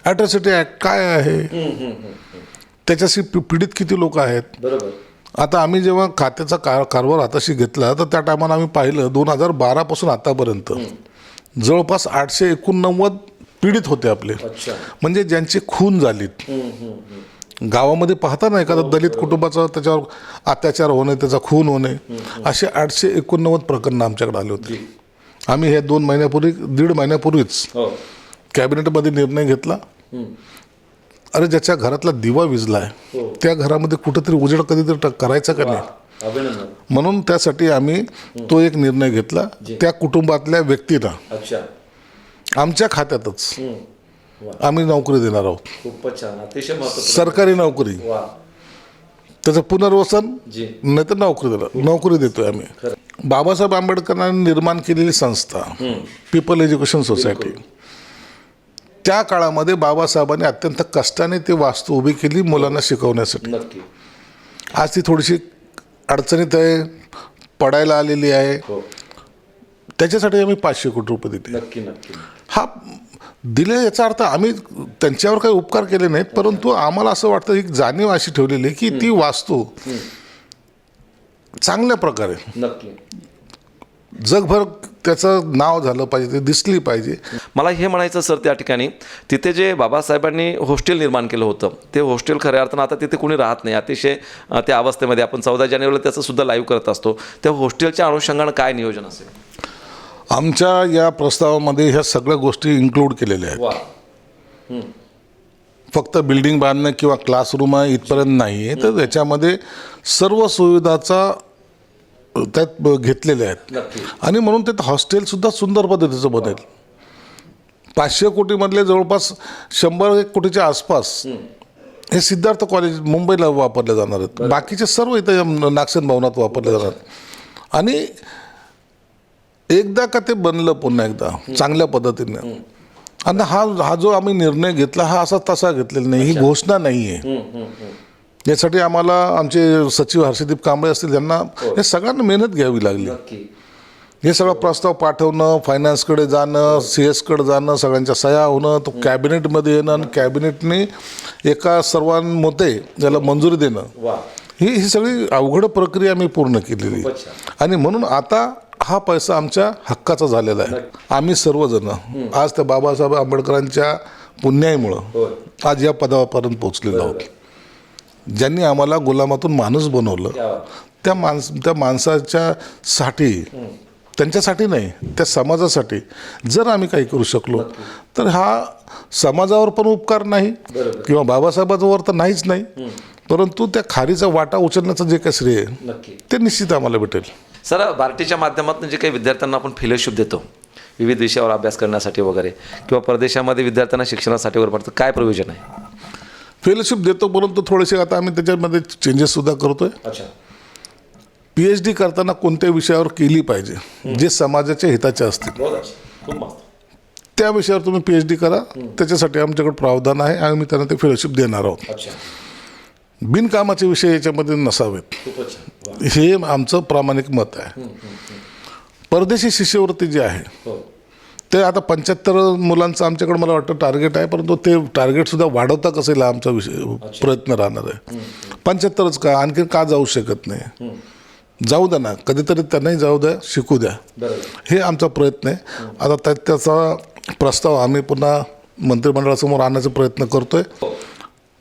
Atrocity act काय आहे, त्याच्याशी पीडित किती लोक आहेत. बरोबर. आता आम्ही जेव्हा खात्याचा कारभार हाताशी घेतला तर त्या टायमाला आम्ही पाहिलं 2012 पासून आतापर्यंत जवळपास 889 पीडित होते आपले, अच्छा. म्हणजे ज्यांची खून झालीत. गावामध्ये पाहता ना एखादा दलित कुटुंबाचा त्याच्यावर अत्याचार होणे, त्याचा खून होणे, असे 889 प्रकरणं आमच्याकडे आले होते. आम्ही हे 2 महिन्यापूर्वी 1.5 महिन्यापूर्वीच हो. कॅबिनेटमध्ये निर्णय घेतला. अरे ज्याच्या घरातला दिवा विझलाय त्या घरामध्ये कुठेतरी उजेड कधीतरी करायचा का नाही, अभिनंदन. म्हणून त्यासाठी आम्ही तो एक निर्णय घेतला. त्या कुटुंबातल्या व्यक्तीला अच्छा. आमच्या खात्यातच आम्ही नोकरी देणार आहोत. खूपच छान, अतिशय महत्त्वपूर्ण. सरकारी नोकरी, वा. त्याचं पुनर्वसन जी. नाही तर नोकरी देतोय आम्ही. बाबासाहेब आंबेडकरांनी निर्माण केलेली संस्था पीपल एज्युकेशन सोसायटी, त्या काळामध्ये बाबासाहेबांनी अत्यंत कष्टाने ती वास्तू उभी केली मुलांना शिकवण्यासाठी. नक्की. आज ती थोडीशी अडचणीत आहे, पडायला आलेली आहे. हो. त्याच्यासाठी आम्ही 500 कोटी रुपये देते. नक्की नक्की. हा दिले याचा अर्थ आम्ही त्यांच्यावर काही उपकार केले नाहीत, परंतु आम्हाला असं वाटतं एक जाणीव अशी ठेवलेली की ती वास्तू चांगल्या प्रकारे नक्की जगभर त्याचं नाव झालं पाहिजे, ते दिसली पाहिजे. मला हे म्हणायचं सर, त्या ठिकाणी तिथे जे बाबासाहेबांनी हॉस्टेल निर्माण केलं होतं ते हॉस्टेल खऱ्या अर्थानं आता तिथे कोणी राहत नाही, अतिशय त्या अवस्थेमध्ये. आपण 14 जानेवारीला त्याचं सुद्धा लाईव्ह करत असतो. त्या हॉस्टेलच्या अनुषंगानं काय नियोजन असेल? आमच्या या प्रस्तावामध्ये ह्या सगळ्या गोष्टी इन्क्लूड केलेल्या आहेत. वा. फक्त बिल्डिंग बांधणं किंवा क्लासरूम आहे इथपर्यंत नाही आहे, तर त्याच्यामध्ये सर्व सुविधाचा त्यात घेतलेल्या आहेत. नक्की. आणि म्हणून ते हॉस्टेलसुद्धा सुंदर पद्धतीचं बनेल. 500 कोटीमधले जवळपास 100 कोटीच्या आसपास हे सिद्धार्थ कॉलेज मुंबईला वापरले जाणार आहेत. बाकीचे सर्व इथं नागसेन भवनात वापरले जाणार. आणि एकदा का ते बनलं पुन्हा एकदा चांगल्या पद्धतीने, आणि हा जो आम्ही निर्णय घेतला हा असा तसा घेतलेला नाही, ही घोषणा नाही आहे. यासाठी आम्हाला आमचे सचिव हर्षदीप कांबळे असतील, त्यांना हे सगळ्यांना मेहनत घ्यावी लागली. हे सगळा प्रस्ताव पाठवणं, फायनान्सकडे जाणं, CS कडे जाणं, सगळ्यांच्या सह्या होणं, तो कॅबिनेटमध्ये येणं आणि कॅबिनेटने एका सर्वांमते ज्याला मंजुरी देणं, ही सगळी अवघड प्रक्रिया आम्ही पूर्ण केलेली. आणि म्हणून आता हा पैसा आमच्या हक्काचा झालेला आहे. आम्ही सर्वजण आज त्या बाबासाहेब आंबेडकरांच्या पुण्याईमुळं आज या पदापर्यंत पोहोचलेलो आहोत. ज्यांनी आम्हाला गुलामातून माणूस बनवलं, त्या माणसाच्या साठी, त्यांच्यासाठी नाही, त्या समाजासाठी जर आम्ही काही करू शकलो तर हा समाजावर पण उपकार नाही किंवा बाबासाहेबांवर तर नाहीच नाही, परंतु त्या खारीचा वाटा उचलण्याचं जे काही श्रेय ते निश्चित आम्हाला भेटेल. सर, बार्टीच्या माध्यमातून जे काही विद्यार्थ्यांना आपण फेलोशिप देतो विविध विषयावर अभ्यास करण्यासाठी वगैरे, किंवा परदेशामध्ये विद्यार्थ्यांना शिक्षणासाठी वगैरे पडतं, काय प्रयोजन आहे? फेलोशिप देतो, परंतु थोडेसे आता आम्ही त्याच्यामध्ये चेंजेससुद्धा करतोय. अच्छा. PhD करताना कोणत्या विषयावर केली पाहिजे जे समाजाच्या हिताचे असतील, त्या विषयावर तुम्ही PhD करा. त्याच्यासाठी आमच्याकडे प्रावधान आहे आणि आम्ही त्यांना ते फेलोशिप देणार आहोत. बिनकामाचे विषय याच्यामध्ये नसावेत, हे आमचं प्रामाणिक मत आहे. परदेशी शिष्यवृत्ती जी आहे ते आता 75 मुलांचं आमच्याकडे मला वाटतं टार्गेट आहे, परंतु ते टार्गेटसुद्धा वाढवता कसं येईल आमचा प्रयत्न राहणार आहे. 75च का, आणखी का जाऊ शकत नाही? जाऊ द्या ना, कधीतरी त्यांनाही जाऊ द्या, शिकू द्या, हे आमचा प्रयत्न आहे. आता त्याचा प्रस्ताव आम्ही पुन्हा मंत्रिमंडळासमोर आणण्याचा प्रयत्न करतोय.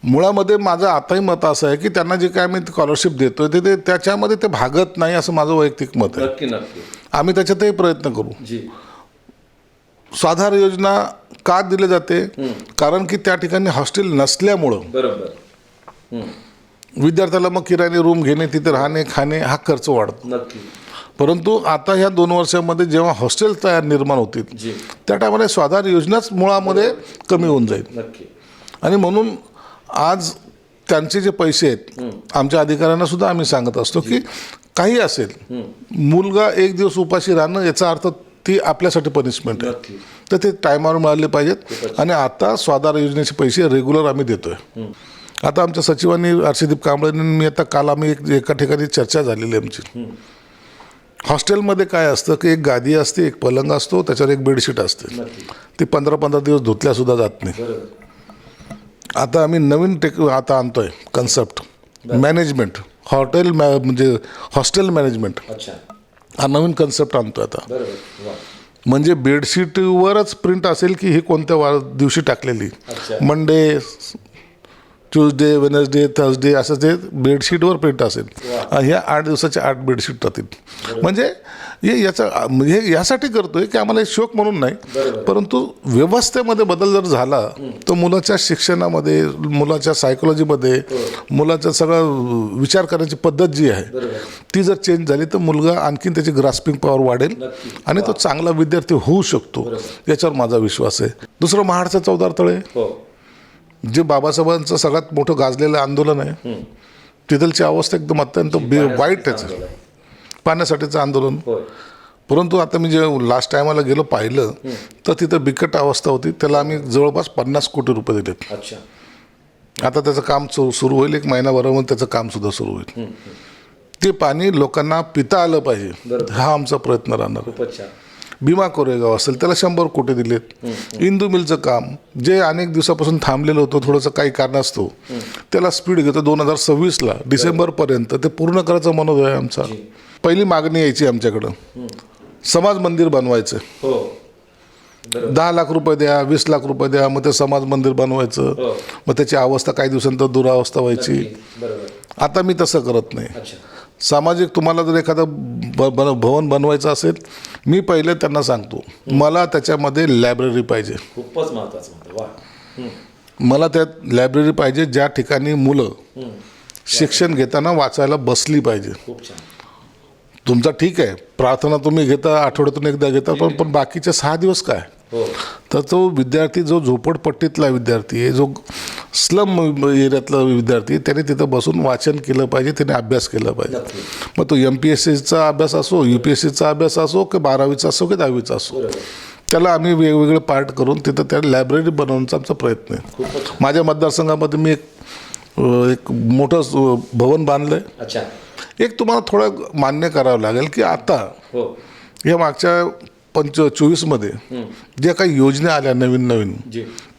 मुळामध्ये माझं आताही मत असं आहे की त्यांना जे काय आम्ही स्कॉलरशिप देतोय ते त्याच्यामध्ये ते भागत नाही, असं माझं वैयक्तिक मत आहे. आम्ही त्याच्यातही प्रयत्न करू. स्वाधार योजना का दिली जाते? कारण की त्या ठिकाणी हॉस्टेल नसल्यामुळं विद्यार्थ्याला मग किरायाने रूम घेणे, तिथे राहणे, खाणे हा खर्च वाढतो. परंतु आता ह्या 2 वर्षामध्ये जेव्हा हॉस्टेल निर्माण होतील त्या टायमाला स्वाधार योजनाच मुळामध्ये कमी होऊन जाईल. आणि म्हणून आज त्यांचे जे पैसे आहेत आमच्या अधिकाऱ्यांना सुद्धा आम्ही सांगत असतो की काही असेल, मुलगा 1 दिवस उपाशी राहणं याचा अर्थ ती आपल्यासाठी पनिशमेंट आहे, तर ते टायमावर मिळाले पाहिजेत. आणि आता स्वाधार योजनेचे पैसे रेग्युलर आम्ही देतोय. आता आमच्या सचिवांनी हर्षदीप कांबळेंनी मी आता काल आम्ही एका ठिकाणी चर्चा झालेली आमची. हॉस्टेलमध्ये काय असतं की एक गादी असते, एक पलंग असतो, त्याच्यावर एक बेडशीट असते. ती 15-15 दिवस धुतल्यासुद्धा जात नाही. आता आम्ही नवीन आता आणतोय कन्सेप्ट मॅनेजमेंट म्हणजे हॉस्टेल मॅनेजमेंट अच्छा, हा नवीन कन्सेप्ट आणतोय आता. बरोबर, वा, म्हणजे बेडशीटवरच प्रिंट असेल की ही कोणत्या दिवशी टाकलेली. अच्छा. मंडे, ट्यूजडे, वेनसडे, थर्सडे असं ते बेडशीटवर प्रिंट असेल. ह्या 8 दिवसाचे 8 बेडशीट राहतील. म्हणजे हे यासाठी करतोय की आम्हाला शौक म्हणून नाही, परंतु व्यवस्थेमध्ये बदल जर झाला तर मुलाच्या शिक्षणामध्ये, मुलाच्या सायकोलॉजीमध्ये, मुलाच्या सगळं विचार करण्याची पद्धत जी आहे ती जर चेंज झाली तर मुलगा आणखीन त्याची ग्रास्पिंग पॉवर वाढेल आणि तो चांगला विद्यार्थी होऊ शकतो, याच्यावर माझा विश्वास आहे. दुसरं महाडचं चौदार तळे, जे बाबासाहेबांचं सगळ्यात मोठं गाजलेलं आंदोलन आहे, तिथलची अवस्था एकदम अत्यंत वाईट आहे. पाण्यासाठीचं आंदोलन. परंतु आता मी जे लास्ट टायमाला गेलो पाहिलं तर तिथं बिकट अवस्था होती. त्याला आम्ही जवळपास 50 कोटी रुपये दिलेत. अच्छा, आता त्याचं काम सुरू होईल, 1 महिनाभरामध्ये त्याचं काम सुद्धा सुरू होईल. ते पाणी लोकांना पिता आलं पाहिजे, हा आमचा प्रयत्न राहणार. खूपच छान. भीमा कोरेगाव असेल त्याला 100 कोटी दिलेत. इंदू मिलचं काम जे अनेक दिवसापासून थांबलेलं होतं, थोडंसं काही कारणास्तव त्याला स्पीड घेतो. 2026ला डिसेंबरपर्यंत ते पूर्ण करायचा मनोदय आहे आमचा. पहिली मागणी यायची आमच्याकडं, समाज मंदिर बनवायचं. 10 लाख रुपये द्या, 20 लाख रुपये द्या, मग ते समाज मंदिर बनवायचं. मग त्याची अवस्था काही दिवसांतर दुरावस्था व्हायची. आता मी तसं करत नाही. सामाजिक तुम्हाला जर एखादं भवन बनवायचं असेल, मी पहिले त्यांना सांगतो मला त्याच्यामध्ये लायब्ररी पाहिजे. खूपच महत्वाचं. मला त्यात लायब्ररी पाहिजे ज्या ठिकाणी मुलं शिक्षण घेताना वाचायला बसली पाहिजे. खूप छान. तुमचा ठीक आहे, प्रार्थना तुम्ही घेता, आठवड्यातून एकदा घेता, पण बाकीचे 6 दिवस काय? तर तो विद्यार्थी जो झोपडपट्टीतला विद्यार्थी आहे, जो स्लम एरियातला विद्यार्थी, त्याने तिथं बसून वाचन केलं पाहिजे, त्याने अभ्यास केला पाहिजे. मग तो MPSCचा अभ्यास असो, UPSCचा अभ्यास असो, की 12वीचा असो की 10वीचा असो, त्याला आम्ही वेगवेगळे पार्ट करून तिथं त्या लायब्ररी बनवण्याचा आमचा प्रयत्न आहे. माझ्या मतदारसंघामध्ये मी एक मोठं भवन बांधलं आहे. अच्छा. एक तुम्हाला थोडं मान्य करावं लागेल की आता या मागच्या 24मध्ये ज्या काही योजना आल्या नवीन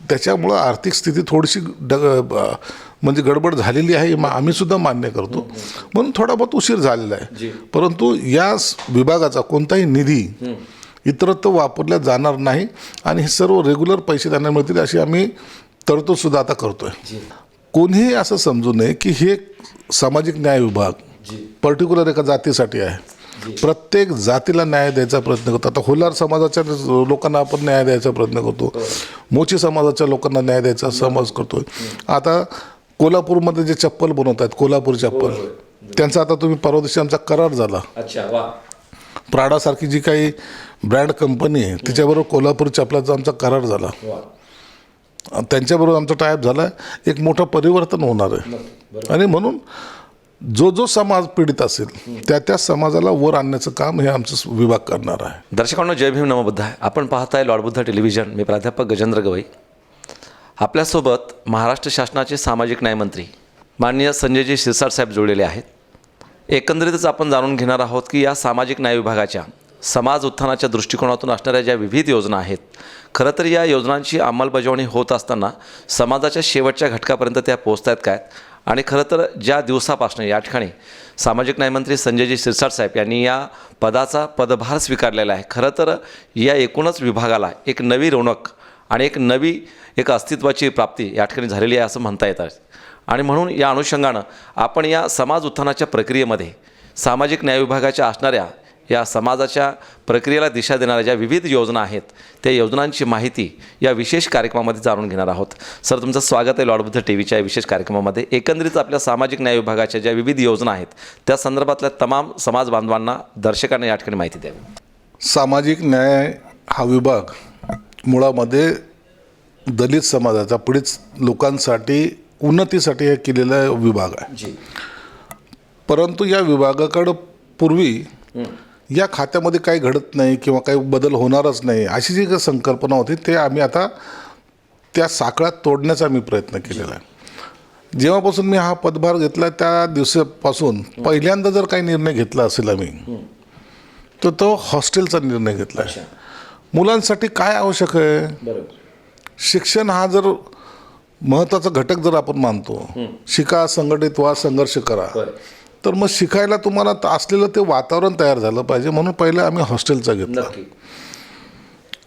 त्याच्यामुळं आर्थिक स्थिती थोडीशी म्हणजे गडबड झालेली आहे, आम्ही सुद्धा मान्य करतो. म्हणून थोडा बहुत उशीर झालेला आहे. परंतु या विभागाचा कोणताही निधी इतरत्र वापरला जाणार नाही आणि हे सर्व रेग्युलर पैसे त्यांना मिळतील अशी आम्ही तरतूद सुद्धा आता करतोय. कोणीही असं समजू नये की हे सामाजिक न्याय विभाग पर्टिक्युलर एका जातीसाठी आहे. प्रत्येक जातीला न्याय द्यायचा प्रयत्न करतो. आता होलार समाजाच्या लोकांना आपण न्याय द्यायचा प्रयत्न करतो, मोची समाजाच्या लोकांना न्याय द्यायचा समाज करतोय. आता कोल्हापूरमध्ये जे चप्पल बनवत आहेत, कोल्हापूर चप्पल, त्यांचा आता तुम्ही परवा दिवशी आमचा करार झाला. प्राडासारखी जी काही ब्रँड कंपनी आहे तिच्याबरोबर कोल्हापूर चपलाचा आमचा करार झाला. त्यांच्याबरोबर आमचा टायअप झाला. एक मोठं परिवर्तन होणार आहे आणि म्हणून जो समाज पीडित असेल त्या समाजाला वर आणण्याचं काम हे आमचं विभाग करणार आहे. दर्शकांनो, जय भीम, नमो बुद्धाय. आपण पाहताय लॉर्ड बुद्धा टेलिव्हिजन. मी प्राध्यापक गजेंद्र गवई. आपल्यासोबत महाराष्ट्र शासनाचे सामाजिक न्याय मंत्री माननीय संजयजी शिरसाट साहेब जोडलेले आहेत. एकंदरीतच आपण जाणून घेणार आहोत की या सामाजिक न्याय विभागाच्या समाज उत्थानाच्या दृष्टिकोनातून असणाऱ्या ज्या विविध योजना आहेत, खरं तर या योजनांची अंमलबजावणी होत असताना समाजाच्या शेवटच्या घटकापर्यंत त्या पोहोचत आहेत काय, आणि खरं तर ज्या दिवसापासून या ठिकाणी सामाजिक न्यायमंत्री संजयजी शिरसाट साहेब यांनी या पदाचा पदभार स्वीकारलेला आहे, खरं तर या एकूणच विभागाला एक नवी रौनक आणि एक अस्तित्वाची प्राप्ती या ठिकाणी झालेली आहे असं म्हणता येतं. आणि म्हणून या अनुषंगानं आपण या समाज उत्थानाच्या प्रक्रियेमध्ये सामाजिक न्याय विभागाच्या असणाऱ्या या समाजाच्या प्रक्रियेला दिशा देणाऱ्या ज्या विविध योजना आहेत त्या योजनांची माहिती या विशेष कार्यक्रमामध्ये जाणून घेणार आहोत. सर, तुमचं स्वागत आहे लॉर्ड बुद्ध टीव्हीच्या या विशेष कार्यक्रमामध्ये. एकंदरीत आपल्या सामाजिक न्याय विभागाच्या ज्या विविध योजना आहेत त्या संदर्भातल्या तमाम समाज बांधवांना, दर्शकांना या ठिकाणी माहिती द्यावी. सामाजिक न्याय हा विभाग मुळामध्ये दलित समाजाचा, पीडित लोकांसाठी उन्नतीसाठी हे केलेला विभाग आहे. परंतु या विभागाकडं पूर्वी या खात्यामध्ये काही घडत नाही किंवा काही बदल होणारच नाही अशी जी संकल्पना होती ते आम्ही आता त्या साखळ्यात तोडण्याचा मी प्रयत्न केलेला आहे. जेव्हापासून मी हा पदभार घेतला त्या दिवसापासून पहिल्यांदा जर काही निर्णय घेतला असेल आम्ही तर तो हॉस्टेलचा निर्णय घेतला आहे. मुलांसाठी काय आवश्यक आहे, शिक्षण हा जर महत्त्वाचा घटक जर आपण मानतो, शिका, संघटित व्हा, संघर्ष करा, तर मग शिकायला तुम्हाला असलेलं ते वातावरण तयार झालं पाहिजे. म्हणून पहिले आम्ही हॉस्टेलचा घेतला.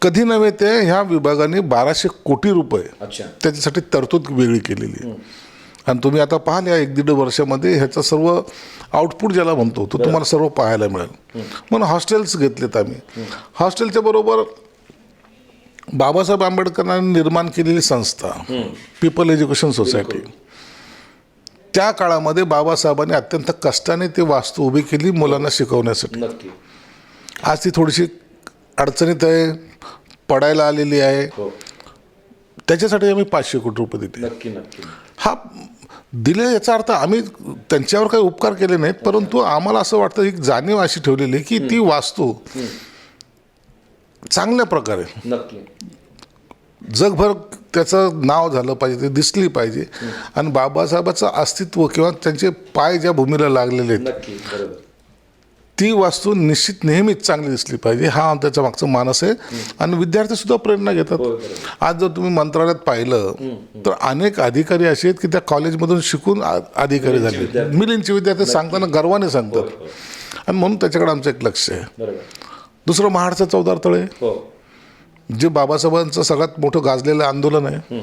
कधी नव्हे ते ह्या विभागाने 1200 कोटी रुपये त्याच्यासाठी तरतूद वेगळी केलेली आहे. आणि तुम्ही आता पाहाल या 1-1.5 वर्षामध्ये ह्याचं सर्व आउटपुट ज्याला म्हणतो तो तुम्हाला सर्व पाहायला मिळेल. म्हणून हॉस्टेल्स घेतलेत आम्ही. हॉस्टेलच्या बरोबर बाबासाहेब आंबेडकरांनी निर्माण केलेली संस्था पीपल एज्युकेशन सोसायटी, त्या काळामध्ये बाबासाहेबांनी अत्यंत कष्टाने ती वास्तू उभी केली मुलांना शिकवण्यासाठी. आज ती थोडीशी अडचणीत आहे, पडायला आलेली आहे. त्याच्यासाठी आम्ही 500 कोटी रुपये दिले. हा दिले याचा अर्थ आम्ही त्यांच्यावर काही उपकार केले नाहीत, परंतु आम्हाला असं वाटतं एक जाणीव अशी ठेवलेली की ती वास्तू चांगल्या प्रकारे जगभर त्याचं नाव झालं पाहिजे, ते दिसली पाहिजे. आणि बाबासाहेबाचं अस्तित्व किंवा त्यांचे पाय ज्या भूमीला लागलेले आहेत ती वास्तू निश्चित नेहमीच चांगली दिसली पाहिजे, हा त्याच्या मागचं मानस आहे. आणि विद्यार्थीसुद्धा प्रेरणा घेतात. आज जर तुम्ही मंत्रालयात पाहिलं तर अनेक अधिकारी असे आहेत की त्या कॉलेजमधून शिकून अधिकारी झाले. मिलिंदचे विद्यार्थी सांगताना गर्वाने सांगतात. आणि म्हणून त्याच्याकडे आमचं एक लक्ष आहे. दुसरं महाडचं चौदार तळे, जे बाबासाहेबांचं सगळ्यात मोठं गाजलेलं आंदोलन आहे,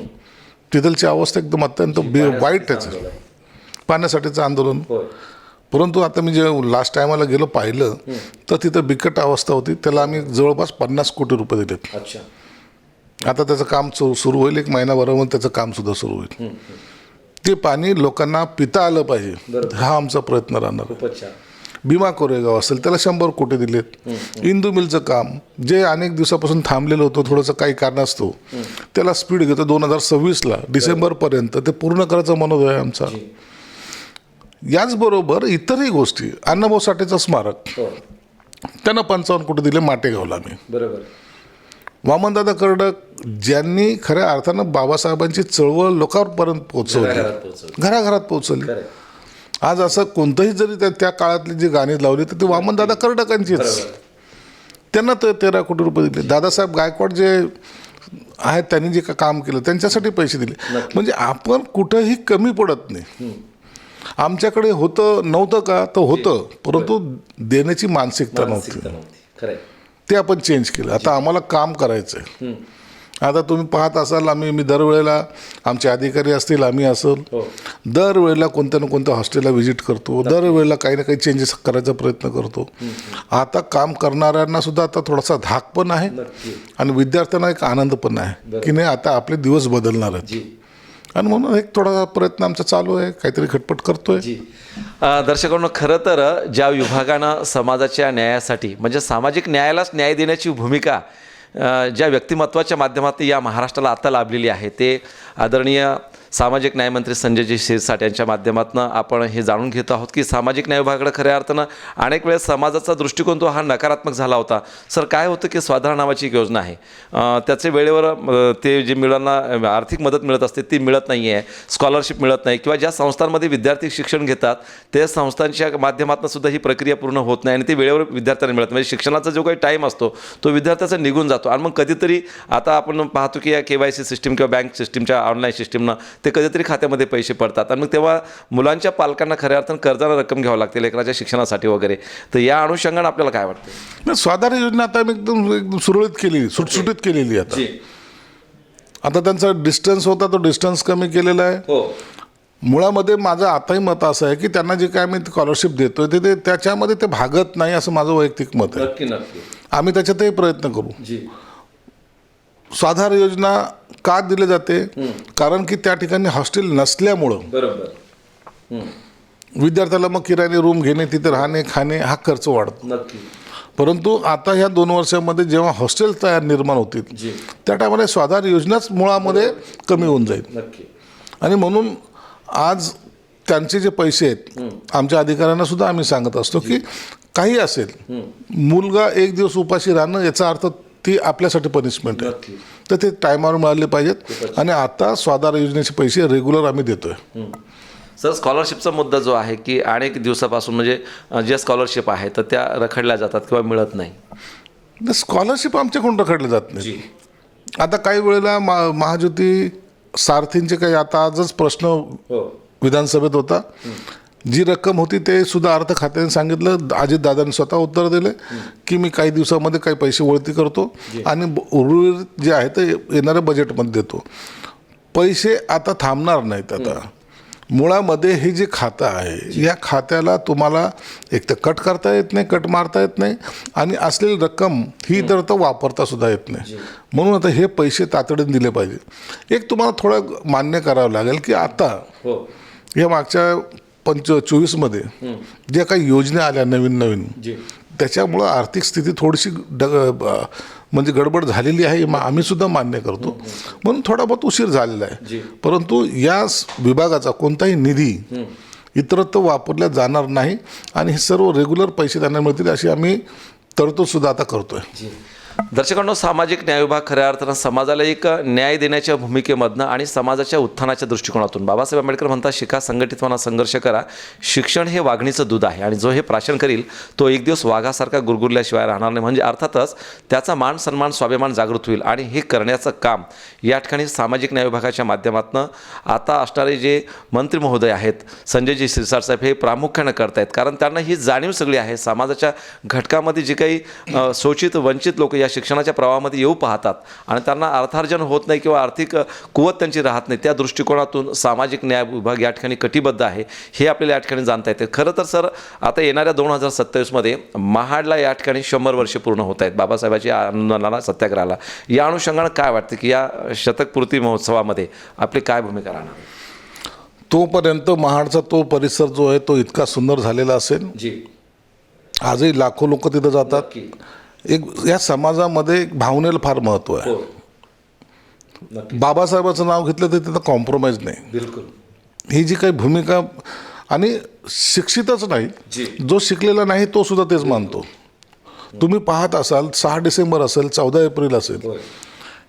तिथलची अवस्था एकदम अत्यंत वाईट आहे. पाण्यासाठीचं आंदोलन. परंतु आता मी जे लास्ट टायमाला गेलो पाहिलं तर तिथं बिकट अवस्था होती. त्याला आम्ही जवळपास 50 कोटी रुपये दिलेत. आता त्याचं काम सुरू होईल, 1 महिनाभरामध्ये त्याचं कामसुद्धा सुरू होईल. ते पाणी लोकांना पिता आलं पाहिजे, हा आमचा प्रयत्न राहणार आहे. भीमा कोरेगाव असेल त्याला 100 कोटी दिलेत. इंदू मिलचं काम जे अनेक दिवसापासून थांबलेलं होतं, थोडंसं काही कारणास्तव त्याला स्पीड घेतो. 2026ला डिसेंबरपर्यंत ते पूर्ण करायचा मनोदय आहे आमचा. याचबरोबर इतरही गोष्टी, अण्णाभाऊ साठेचं स्मारक त्यांना 55 कोटी दिले माटेगावला आम्ही. वामनदादा कर्डक ज्यांनी खऱ्या अर्थानं बाबासाहेबांची चळवळ लोकांपर्यंत पोहोचवली, घराघरात पोहोचवली. आज असं कोणतंही जरी त्या काळातली जी गाणी लावली तर ती वामनदादा कर्डकांचीच. त्यांना 13 कोटी रुपये दिले. दादासाहेब गायकवाड जे आहेत त्यांनी जे काम केलं त्यांच्यासाठी पैसे दिले. म्हणजे आपण कुठंही कमी पडत नाही. आमच्याकडे होतं नव्हतं का तर होतं, परंतु देण्याची मानसिकता नव्हती. ते आपण चेंज केलं. आता आम्हाला काम करायचं आहे. आता तुम्ही पाहत असाल मी दरवेळेला आमचे अधिकारी असतील, आम्ही असेल, दरवेळेला कोणत्या ना कोणत्या हॉस्टेलला व्हिजिट करतो. दरवेळेला काही ना काही चेंजेस करायचा प्रयत्न करतो. आता काम करणाऱ्यांना सुद्धा आता थोडासा धाक पण आहे आणि विद्यार्थ्यांना एक आनंद पण आहे की नाही आता आपले दिवस बदलणार आहेत. आणि म्हणून एक थोडासा प्रयत्न आमचा चालू आहे, काहीतरी खटपट करतोय. दर्शकांनो, खरं तर ज्या विभागानं समाजाच्या न्यायासाठी म्हणजे सामाजिक न्यायालाच न्याय देण्याची भूमिका ज्या व्यक्तिमत्वाच्या माध्यमातून या महाराष्ट्राला आता लाभलेली आहे ते आदरणीय सामाजिक न्यायमंत्री संजयजी शिरसाट यांच्या माध्यमातून आपण हे जाणून घेत आहोत की सामाजिक न्याय विभागाकडे खऱ्या अर्थानं अनेक वेळेस समाजाचा दृष्टिकोन तो हा नकारात्मक झाला होता. सर, काय होतं की स्वाधार नावाची एक योजना आहे, त्याचे वेळेवर ते जे मुलांना आर्थिक मदत मिळत असते ती मिळत नाही आहे, स्कॉलरशिप मिळत नाही, किंवा ज्या संस्थांमध्ये विद्यार्थी शिक्षण घेतात त्या संस्थांच्या माध्यमातून सुद्धा ही प्रक्रिया पूर्ण होत नाही आणि ती वेळेवर विद्यार्थ्यांना मिळत. म्हणजे शिक्षणाचा जो काही टाईम असतो तो विद्यार्थ्याचा निघून जातो. आणि मग कधीतरी आता आपण पाहतो की या KYC सिस्टीम किंवा बँक सिस्टीमच्या ऑनलाईन सिस्टीमनं ते कधीतरी खात्यामध्ये पैसे पडतात आणि मग तेव्हा मुलांच्या पालकांना खऱ्या अर्थानं कर्जाला रक्कम घ्यावं लागते लेकराच्या शिक्षणासाठी वगैरे. तर या अनुषंगाने आपल्याला काय वाटतं? स्वाधार योजना आता एकदम सुरळीत केली, सुटसुटीत केलेली आहे. आता त्यांचा डिस्टन्स होता तो डिस्टन्स कमी केलेला आहे. मुळामध्ये माझं आताही मत असं आहे की त्यांना जे काय आम्ही स्कॉलरशिप देतोय ते त्याच्यामध्ये ते भागत नाही असं माझं वैयक्तिक मत आहे. आम्ही त्याच्यातही प्रयत्न करू. स्वाधार योजना का दिली जाते? कारण की त्या ठिकाणी हॉस्टेल नसल्यामुळं विद्यार्थ्याला मग किरायाने रूम घेणे, तिथे राहणे, खाणे हा खर्च वाढतो. परंतु आता ह्या 2 वर्षामध्ये जेव्हा हॉस्टेल तयार निर्माण होतील त्या टायमाला स्वाधार योजनाच मुळामध्ये कमी होऊन जाईल. आणि म्हणून आज त्यांचे जे पैसे आहेत आमच्या अधिकाऱ्यांना सुद्धा आम्ही सांगत असतो की काही असेल, मुलगा 1 दिवस उपाशी राहणं याचा अर्थ ती आपल्यासाठी पनिशमेंट आहे, तर ते टायमावर मिळाले पाहिजेत. आणि आता स्वाधार योजनेचे पैसे रेग्युलर आम्ही देतोय. सर, स्कॉलरशिपचा मुद्दा जो आहे की अनेक दिवसापासून म्हणजे ज्या स्कॉलरशिप आहे तर त्या रखडल्या जातात किंवा मिळत नाही. स्कॉलरशिप आमच्याकडून रखडले जात नाही. आता काही वेळेला महाज्योती सारथींचे काही आता आजच प्रश्न विधानसभेत होता. जी रक्कम होती ते सुद्धा अर्थ खात्याने सांगितलं, अजितदादांनी स्वतः उत्तर दिले की मी काही दिवसामध्ये काही पैसे वळती करतो आणि उर्वरित जे आहे ते येणाऱ्या बजेटमध्ये देतो. पैसे आता थांबणार नाहीत. आता मुळामध्ये हे जे खातं आहे या खात्याला तुम्हाला एक तर कट करता येत नाही, कट मारता येत नाही आणि असलेली रक्कम ही तर वापरता सुद्धा येत नाही. म्हणून आता हे पैसे तातडीने दिले पाहिजे. एक तुम्हाला थोडं मान्य करावं लागेल की आता या मागच्या 24मध्ये ज्या काही योजना आल्या नवीन त्याच्यामुळं आर्थिक स्थिती थोडीशी म्हणजे गडबड झालेली आहे, आम्ही सुद्धा मान्य करतो. म्हणून थोडा बहुत उशीर झालेला आहे. परंतु या विभागाचा कोणताही निधी इतरत्र वापरला जाणार नाही आणि हे सर्व रेग्युलर पैसे त्यांना मिळतील अशी आम्ही तरतूद सुद्धा आता करतोय. दर्शकांनो, सामाजिक न्याय विभाग खऱ्या अर्थानं समाजाला एक न्याय देण्याच्या भूमिकेमधनं आणि समाजाच्या उत्थानाच्या दृष्टिकोनातून बाबासाहेब आंबेडकर म्हणतात, शिका, संघटित व्हा, संघर्ष करा. शिक्षण हे वाघणीचं दूध आहे आणि जो हे प्राशन करील तो एक दिवस वाघासारखा गुरगुरल्याशिवाय राहणार नाही. म्हणजे अर्थातच त्याचा मान सन्मान स्वाभिमान जागृत होईल आणि हे करण्याचं काम या ठिकाणी सामाजिक न्याय विभागाच्या माध्यमातून आता असणारे जे मंत्री महोदय आहेत संजयजी शिरसाट साहेब हे प्रामुख्यानं करतायत. कारण त्यांना ही जाणीव सगळी आहे समाजाच्या घटकामध्ये जे काही शोषित वंचित लोक या शिक्षणाच्या प्रवाहामध्ये येऊ पाहतात आणि त्यांना अर्थार्जन होत नाही किंवा आर्थिक कुवत त्यांची राहत नाही. त्या दृष्टिकोनातून सामाजिक न्याय विभाग या ठिकाणी कटिबद्ध आहे हे आपल्याला या ठिकाणी जाणता येते. खरं तर सर, आता येणाऱ्या 2027मध्ये महाडला या ठिकाणी 100 वर्षे पूर्ण होत आहेत बाबासाहेबांच्या आंदोलनाला, सत्याग्रहाला. या अनुषंगानं काय वाटतं की या शतकपूर्ती महोत्सवामध्ये आपली काय भूमिका राहणार? तोपर्यंत महाडचा तो परिसर जो आहे तो इतका सुंदर झालेला असेल. आजही लाखो लोक तिथं जातात. एक या समाजामध्ये एक भावनेला फार महत्त्व आहे. बाबासाहेबाचं नाव घेतलं तर तिथं कॉम्प्रोमाइज नाही. बिलकुल. ही जी काही भूमिका, आणि शिक्षितच नाही, जो शिकलेला नाही तो सुद्धा तेच मानतो. तुम्ही पाहत असाल 6 डिसेंबर असेल, 14 एप्रिल असेल,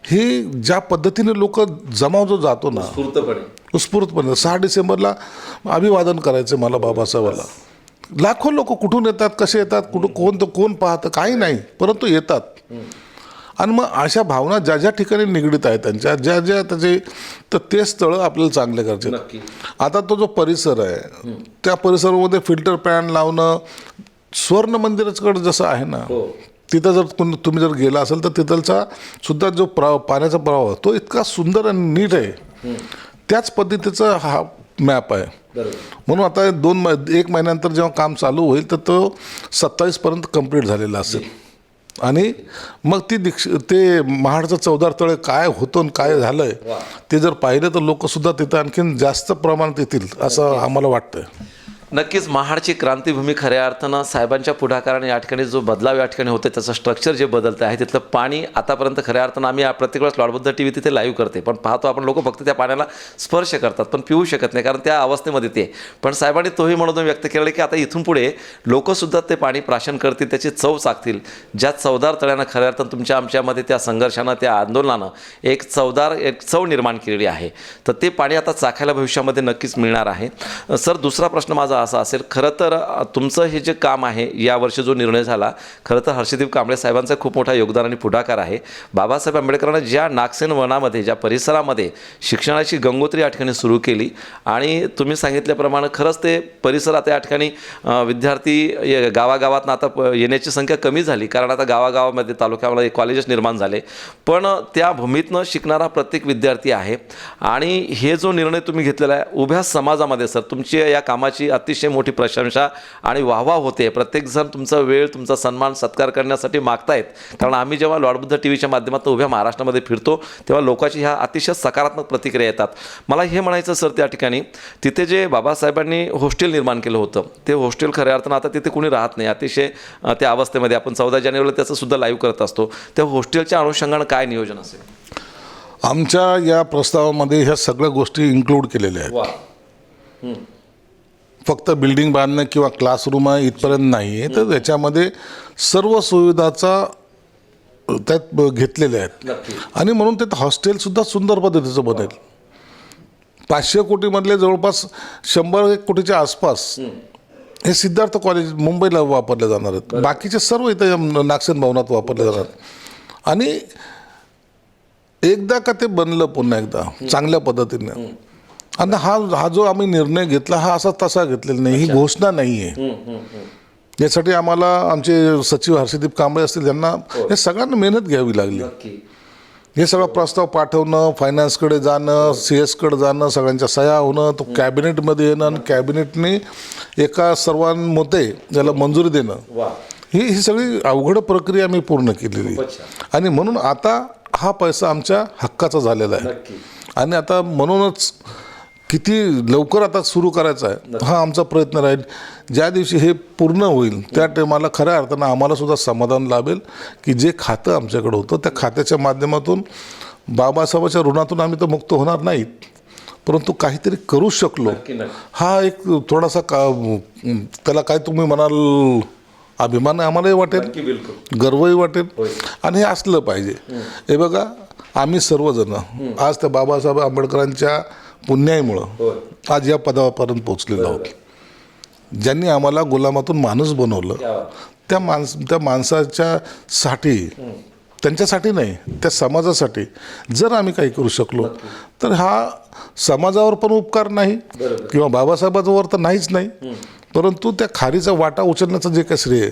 ही ज्या पद्धतीने लोक जमाव जो जातो ना उत्स्फूर्तपणे 6 डिसेंबरला अभिवादन करायचं मला बाबासाहेबाला. लाखो लोक कुठून येतात, कसे येतात, कोण पाहतं काही नाही, परंतु येतात. आणि मग अशा भावना ज्या ज्या ठिकाणी निगडीत आहेत त्यांच्या ज्या त्याचे, तर ते स्थळं आपल्याला चांगले करायचे. आता तो जो परिसर आहे त्या परिसरामध्ये फिल्टर पॅन लावणं, स्वर्ण मंदिराकडे जसं आहे ना तिथं जर तुम्ही जर गेला असेल तर तिथलचा सुद्धा जो पाण्याचा प्रवाह तो इतका सुंदर आणि नीट आहे. त्याच पद्धतीचा हा मॅप आहे. म्हणून आता 1 महिन्यानंतर जेव्हा काम चालू होईल तर तो 27पर्यंत कंप्लीट झालेला असेल. आणि मग ते महाडचं 14 तळे काय होतं आणि काय झालंय ते जर पाहिलं तर लोकसुद्धा तिथं आणखीन जास्त प्रमाणात येतील असं आम्हाला वाटतं. नक्कीच महाडची क्रांतीभूमी खऱ्या अर्थानं साहेबांच्या पुढाकाराने या ठिकाणी जो बदलाव या ठिकाणी होते त्याचं स्ट्रक्चर जे बदलतं आहे तिथलं पाणी आतापर्यंत खऱ्या अर्थानं आम्ही प्रत्येक वेळेस लॉर्डबुद्ध TV तिथे लाईव्ह करते, पण पाहतो आपण लोक फक्त त्या पाण्याला स्पर्श करतात पण पिऊ शकत नाही कारण त्या अवस्थेमध्ये ते. पण साहेबांनी तोही म्हणून व्यक्त केलं की आता इथून पुढे लोकसुद्धा ते पाणी प्राशन करतील, त्याची चव चाकतील. ज्या चवदार तळ्यानं खऱ्या अर्थानं तुमच्या आमच्यामध्ये त्या संघर्षानं त्या आंदोलनानं एक चव निर्माण केलेली आहे, तर ते पाणी आता चाखायला भविष्यामध्ये नक्कीच मिळणार आहे. सर, दुसरा प्रश्न माझा असा असेल, खरं तर तुमचं हे जे काम आहे यावर्षी जो निर्णय झाला, खरं तर हर्षदीप कांबळे साहेबांचं खूप मोठा योगदान आणि पुढाकार आहे. बाबासाहेब आंबेडकरांना ज्या नागसेन वनामध्ये ज्या परिसरामध्ये शिक्षणाची गंगोत्री या ठिकाणी सुरू केली आणि तुम्ही सांगितल्याप्रमाणे खरंच ते परिसर आता या ठिकाणी विद्यार्थी गावागावातनं आता येण्याची संख्या कमी झाली कारण आता गावागावामध्ये तालुक्यामध्ये कॉलेजेस निर्माण झाले, पण त्या भूमीतनं शिकणारा प्रत्येक विद्यार्थी आहे. आणि हे जो निर्णय तुम्ही घेतलेला आहे उभ्या समाजामध्ये सर तुमची या कामाची अतिशय मोठी प्रशंसा आणि वाहवा होते. प्रत्येकजण तुमचा वेळ, तुमचा सन्मान, सत्कार करण्यासाठी मागतायत. कारण आम्ही जेव्हा लॉर्डबुद्ध TVच्या माध्यमातून उभ्या महाराष्ट्रामध्ये फिरतो तेव्हा लोकांची ह्या अतिशय सकारात्मक प्रतिक्रिया येतात. मला हे म्हणायचं सर, त्या ठिकाणी तिथे जे बाबासाहेबांनी हॉस्टेल निर्माण केलं होतं ते हॉस्टेल खऱ्या अर्थानं आता तिथे कोणी राहत नाही, अतिशय त्या अवस्थेमध्ये. आपण 14 जानेवारीला त्याचं सुद्धा लाईव्ह करत असतो. त्या हॉस्टेलच्या अनुषंगानं काय नियोजन असेल? आमच्या या प्रस्तावामध्ये ह्या सगळ्या गोष्टी इन्क्लूड केलेल्या आहेत. फक्त बिल्डिंग बांधणं किंवा क्लासरूम आहे इथपर्यंत नाही आहे, तर त्याच्यामध्ये सर्व सुविधाचा त्यात घेतलेल्या आहेत. आणि म्हणून ते हॉस्टेलसुद्धा सुंदर पद्धतीचं बनेल. 500 कोटीमधले जवळपास 100 कोटीच्या आसपास हे सिद्धार्थ कॉलेज मुंबईला वापरले जाणार आहेत. बाकीचे सर्व इथं नागसेन भवनात वापरले जाणार. आणि एकदा का ते बनलं पुन्हा एकदा चांगल्या पद्धतीने. आणि हा जो आम्ही निर्णय घेतला हा असा तसा घेतलेला नाही, ही घोषणा नाही आहे. यासाठी आम्हाला आमचे सचिव हर्षदीप कांबळे असतील यांना हे सगळ्यांना मेहनत घ्यावी लागली. हे सगळा प्रस्ताव पाठवणं, फायनान्सकडे जाणं, CS कडे जाणं, सगळ्यांच्या सह्या होणं, तो कॅबिनेटमध्ये येणं आणि कॅबिनेटने एका सर्वांमते याला मंजुरी देणं, ही सगळी अवघड प्रक्रिया आम्ही पूर्ण केलेली. आणि म्हणून आता हा पैसा आमच्या हक्काचा झालेला आहे. आणि आता म्हणूनच किती लवकर आता सुरू करायचा आहे हा आमचा प्रयत्न राहील. ज्या दिवशी हे पूर्ण होईल त्या टायमाला खऱ्या अर्थानं आम्हाला सुद्धा समाधान लाभेल की जे खातं आमच्याकडे होतं त्या खात्याच्या माध्यमातून बाबासाहेबाच्या ऋणातून आम्ही तर मुक्त होणार नाहीत, परंतु काहीतरी करू शकलो हा एक थोडासा त्याला काय तुम्ही म्हणाल अभिमान आम्हालाही वाटेल, गर्वही वाटेल आणि हे असलं पाहिजे. हे बघा आम्ही सर्वजण आज त्या बाबासाहेब आंबेडकरांच्या पुण्याईमुळं आज या पदापर्यंत पोहोचलेलो आहोत. ज्यांनी आम्हाला गुलामातून माणूस बनवलं त्या माणसाच्या साठी, त्यांच्यासाठी नाही त्या समाजासाठी जर आम्ही काही करू शकलो तर हा समाजावर पण उपकार नाही किंवा बाबासाहेबांवर तर नाहीच नाही, परंतु त्या खारीचा वाटा उचलण्याचं जे काही श्रेय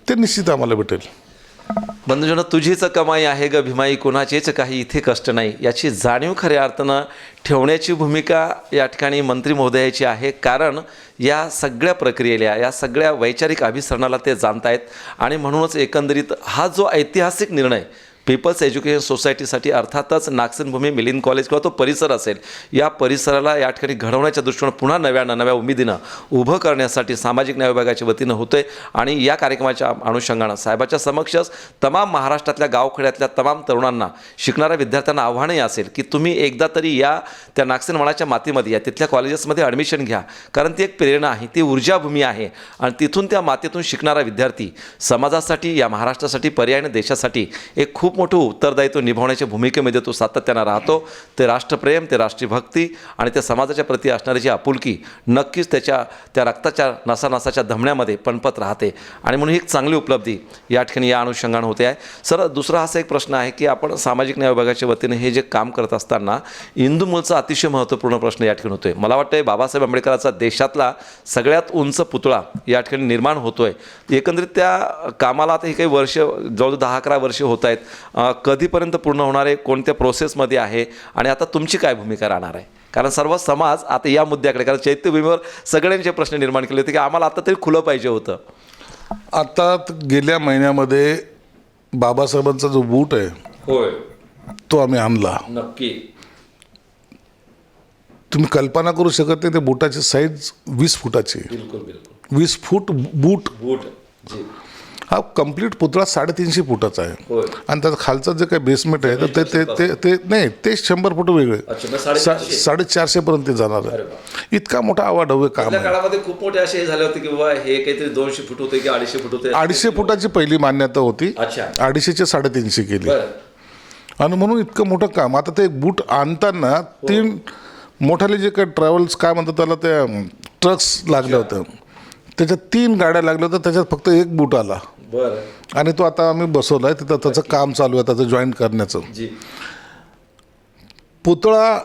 ते निश्चित आम्हाला भेटेल. बंधूजन, तुझीच कमाई आहे ग भीमाई, कोणाचेच काही इथे कष्ट नाही, याची जाणीव खऱ्या अर्थानं ठेवण्याची भूमिका या ठिकाणी मंत्री महोदयाची आहे. कारण या सगळ्या प्रक्रियेला, या सगळ्या वैचारिक अभिसरणाला ते जाणतायत. आणि म्हणूनच एकंदरीत हा जो ऐतिहासिक निर्णय पीपल्स एज्युकेशन सोसायटीसाठी, अर्थातच नागसेनभूमी मिलिंद कॉलेज किंवा तो परिसर असेल, या परिसराला या ठिकाणी घडवण्याच्या दृष्टीनं पुन्हा नव्या उमेदीनं उभं करण्यासाठी सामाजिक न्याय विभागाच्या वतीनं होतं आहे. आणि या कार्यक्रमाच्या अनुषंगानं साहेबाच्या समक्षच तमाम महाराष्ट्रातल्या गावखेड्यातल्या तमाम तरुणांना, शिकणाऱ्या विद्यार्थ्यांना आव्हानही असेल की तुम्ही एकदा तरी या त्या नागसेनवाडाच्या मातीमध्ये या तिथल्या कॉलेजेसमध्ये ॲडमिशन घ्या. कारण ती एक प्रेरणा आहे, ती ऊर्जाभूमी आहे. आणि तिथून त्या मातीतून शिकणारा विद्यार्थी समाजासाठी, या महाराष्ट्रासाठी, पर्यायाने देशासाठी एक खूप मोठं उत्तरदायित्व निभावण्याच्या भूमिकेमध्ये तो सातत्यानं राहतो. ते राष्ट्रप्रेम, ते राष्ट्रीय भक्ती आणि त्या समाजाच्या प्रती असणारी जी आपुलकी नक्कीच त्या रक्ताच्या नसानसाच्या धमण्यामध्ये पणपत राहते. आणि म्हणून ही एक चांगली उपलब्धी या ठिकाणी या अनुषंगानं होते आहे. सर, दुसरा असा एक प्रश्न आहे की आपण सामाजिक न्याय विभागाच्या वतीने हे जे काम करत असताना इंदू मूळचा अतिशय महत्त्वपूर्ण प्रश्न या ठिकाणी होतोय. मला वाटतं बाबासाहेब आंबेडकरांचा देशातला सगळ्यात उंच पुतळा या ठिकाणी निर्माण होतोय. एकंदरीत त्या कामाला आता ही काही वर्ष, जवळजवळ 10-11 वर्ष होत आहेत. कधीपर्यंत पूर्ण होणार आहे, कोणत्या प्रोसेसमध्ये आहे आणि आता तुमची काय भूमिका राहणार आहे? कारण सर्व समाज आता या मुद्द्याकडे, कारण चैत्यभूमीवर सगळ्यांचे प्रश्न निर्माण केले होते की आम्हाला आता तरी खुलं पाहिजे होतं. आता गेल्या महिन्यामध्ये बाबासाहेबांचा जो बूट आहे होय तो आम्ही आणला. नक्की तुम्ही कल्पना करू शकत नाही, त्या बुटाची साईज 20 फुटाची. बिलकुल 20 फूट बूट. हा कंप्लीट पुतळा 350 फुटाचा आहे. आणि त्याचा खालचं जे काही बेसमेंट आहे तर ते नाही, ते 100 फूट वेगळे, 450 पर्यंत जाणार आहे. इतका मोठा आवाढव्य काम आहे. काळामध्ये खूप मोठे असे झाले होते की बाबा हे काहीतरी 200 फूट होते की 250 फूट होते. 250 फुटाची पहिली मान्यता होती, 250चे 350 केली. आणि म्हणून इतकं मोठं काम. आता ते बूट आणताना 3 मोठाले जे काही ट्रॅव्हल्स काय म्हणतात त्याला, त्या ट्रक्स लागल्या होत्या, त्याच्यात 3 गाड्या लागल्या होत्या, त्याच्यात फक्त 1 बूट आला. आणि तो आता आम्ही बसवलाय तिथं, त्याचं काम चालू आहे त्याचं जॉईंट करण्याचं. पुतळा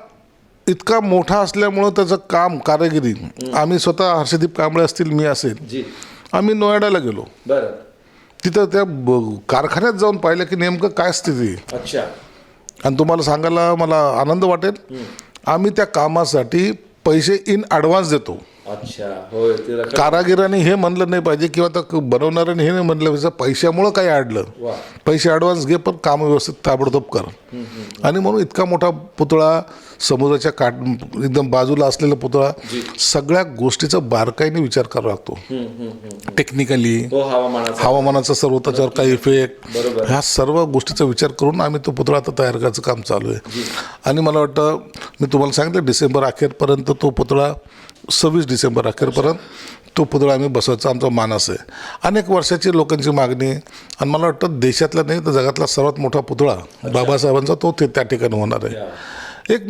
इतका मोठा असल्यामुळं त्याचं काम, कारागिरी आम्ही स्वतः हर्षदीप कांबळे असतील, मी असेल, आम्ही नोएडाला गेलो. तिथं त्या कारखान्यात जाऊन पाहिलं की नेमकं काय स्थिती. आणि तुम्हाला सांगायला मला आनंद वाटेल, आम्ही त्या कामासाठी पैसे इन ॲडव्हान्स देतो. कारागिरांनी हे म्हणलं नाही पाहिजे किंवा त्या बनवणाऱ्याने हे नाही म्हणलं पाहिजे पैशामुळं काही अडलं, पैसे ॲडव्हान्स घे पण काम व्यवस्थित ताबडतोब कर. आणि म्हणून इतका मोठा पुतळा, समुद्राच्या एकदम बाजूला असलेला पुतळा, सगळ्या गोष्टीचा बारकाईने विचार करावा लागतो. टेक्निकली हवामानाचा सर्व त्याच्यावर काही इफेक्ट, ह्या सर्व गोष्टीचा विचार करून आम्ही तो पुतळा आता तयार करायचं काम चालू आहे. आणि मला वाटतं मी तुम्हाला सांगितलं डिसेंबर अखेरपर्यंत तो पुतळा, 26 डिसेंबर अखेरपर्यंत तो पुतळा आम्ही बसवायचा आमचा मानस आहे. अनेक वर्षाची लोकांची मागणी. आणि मला वाटतं देशातला नाही तर जगातला सर्वात मोठा पुतळा बाबासाहेबांचा तो त्या ठिकाणी होणार आहे.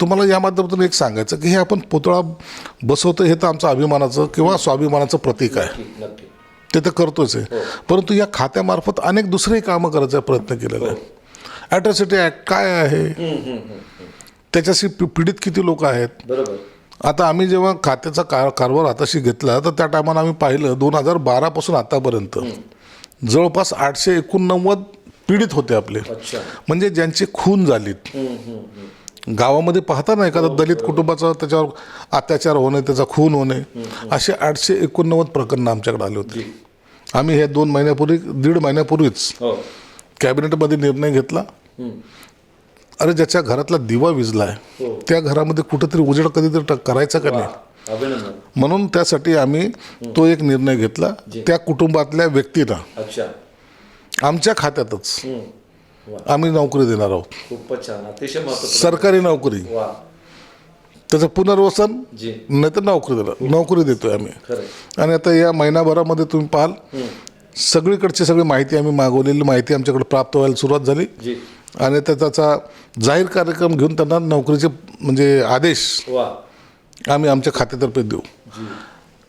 तुम्हाला या माध्यमातून एक सांगायचं की हे आपण पुतळा बसवतो हे तर आमचं अभिमानाचं किंवा स्वाभिमानाचं प्रतीक आहे, ते तर करतोच आहे. परंतु या खात्यामार्फत अनेक दुसरेही कामं करायचा प्रयत्न केलेला आहे. ॲट्रॉसिटी ॲक्ट काय आहे, त्याच्याशी पीडित किती लोक आहेत. बरोबर. आता आम्ही जेव्हा खात्याचा कारभार हाताशी घेतला तर त्या टायमाला आम्ही पाहिलं 2012 पासून आतापर्यंत जवळपास 889 पीडित होते आपले, अच्छा. म्हणजे ज्यांची खून झालीत. गावामध्ये पाहता ना एखादा दलित कुटुंबाचा त्याच्यावर अत्याचार होणे, त्याचा खून होणे, असे 889 प्रकरणं आमच्याकडे आले होते. आम्ही हे 1.5 महिन्यापूर्वीच कॅबिनेटमध्ये निर्णय घेतला. अरे ज्याच्या घरातला दिवा विझलाय त्या घरामध्ये कुठेतरी उजेड कधीतरी करायचा का नाही, अभिनंदन. म्हणून त्यासाठी आम्ही तो एक निर्णय घेतला. त्या कुटुंबातल्या व्यक्तींना अच्छा. आमच्या खात्यातच आम्ही नोकरी देणार आहोत. खूपच छान, अतिशय महत्त्वपूर्ण. सरकारी नोकरी, वा. त्याचं पुनर्वसन जी. नाही तर नोकरी देतोय आम्ही. खरं. आणि आता या महिनाभरामध्ये तुम्ही पाहाल सगळीकडची सगळी माहिती आम्ही मागवलेली माहिती आमच्याकडे प्राप्त व्हायला सुरुवात झाली. जी. आणि त्याचा जाहीर कार्यक्रम घेऊन त्यांना नोकरीचे म्हणजे आदेश वा. आम्ही आमच्या खात्यातर्फे देऊ.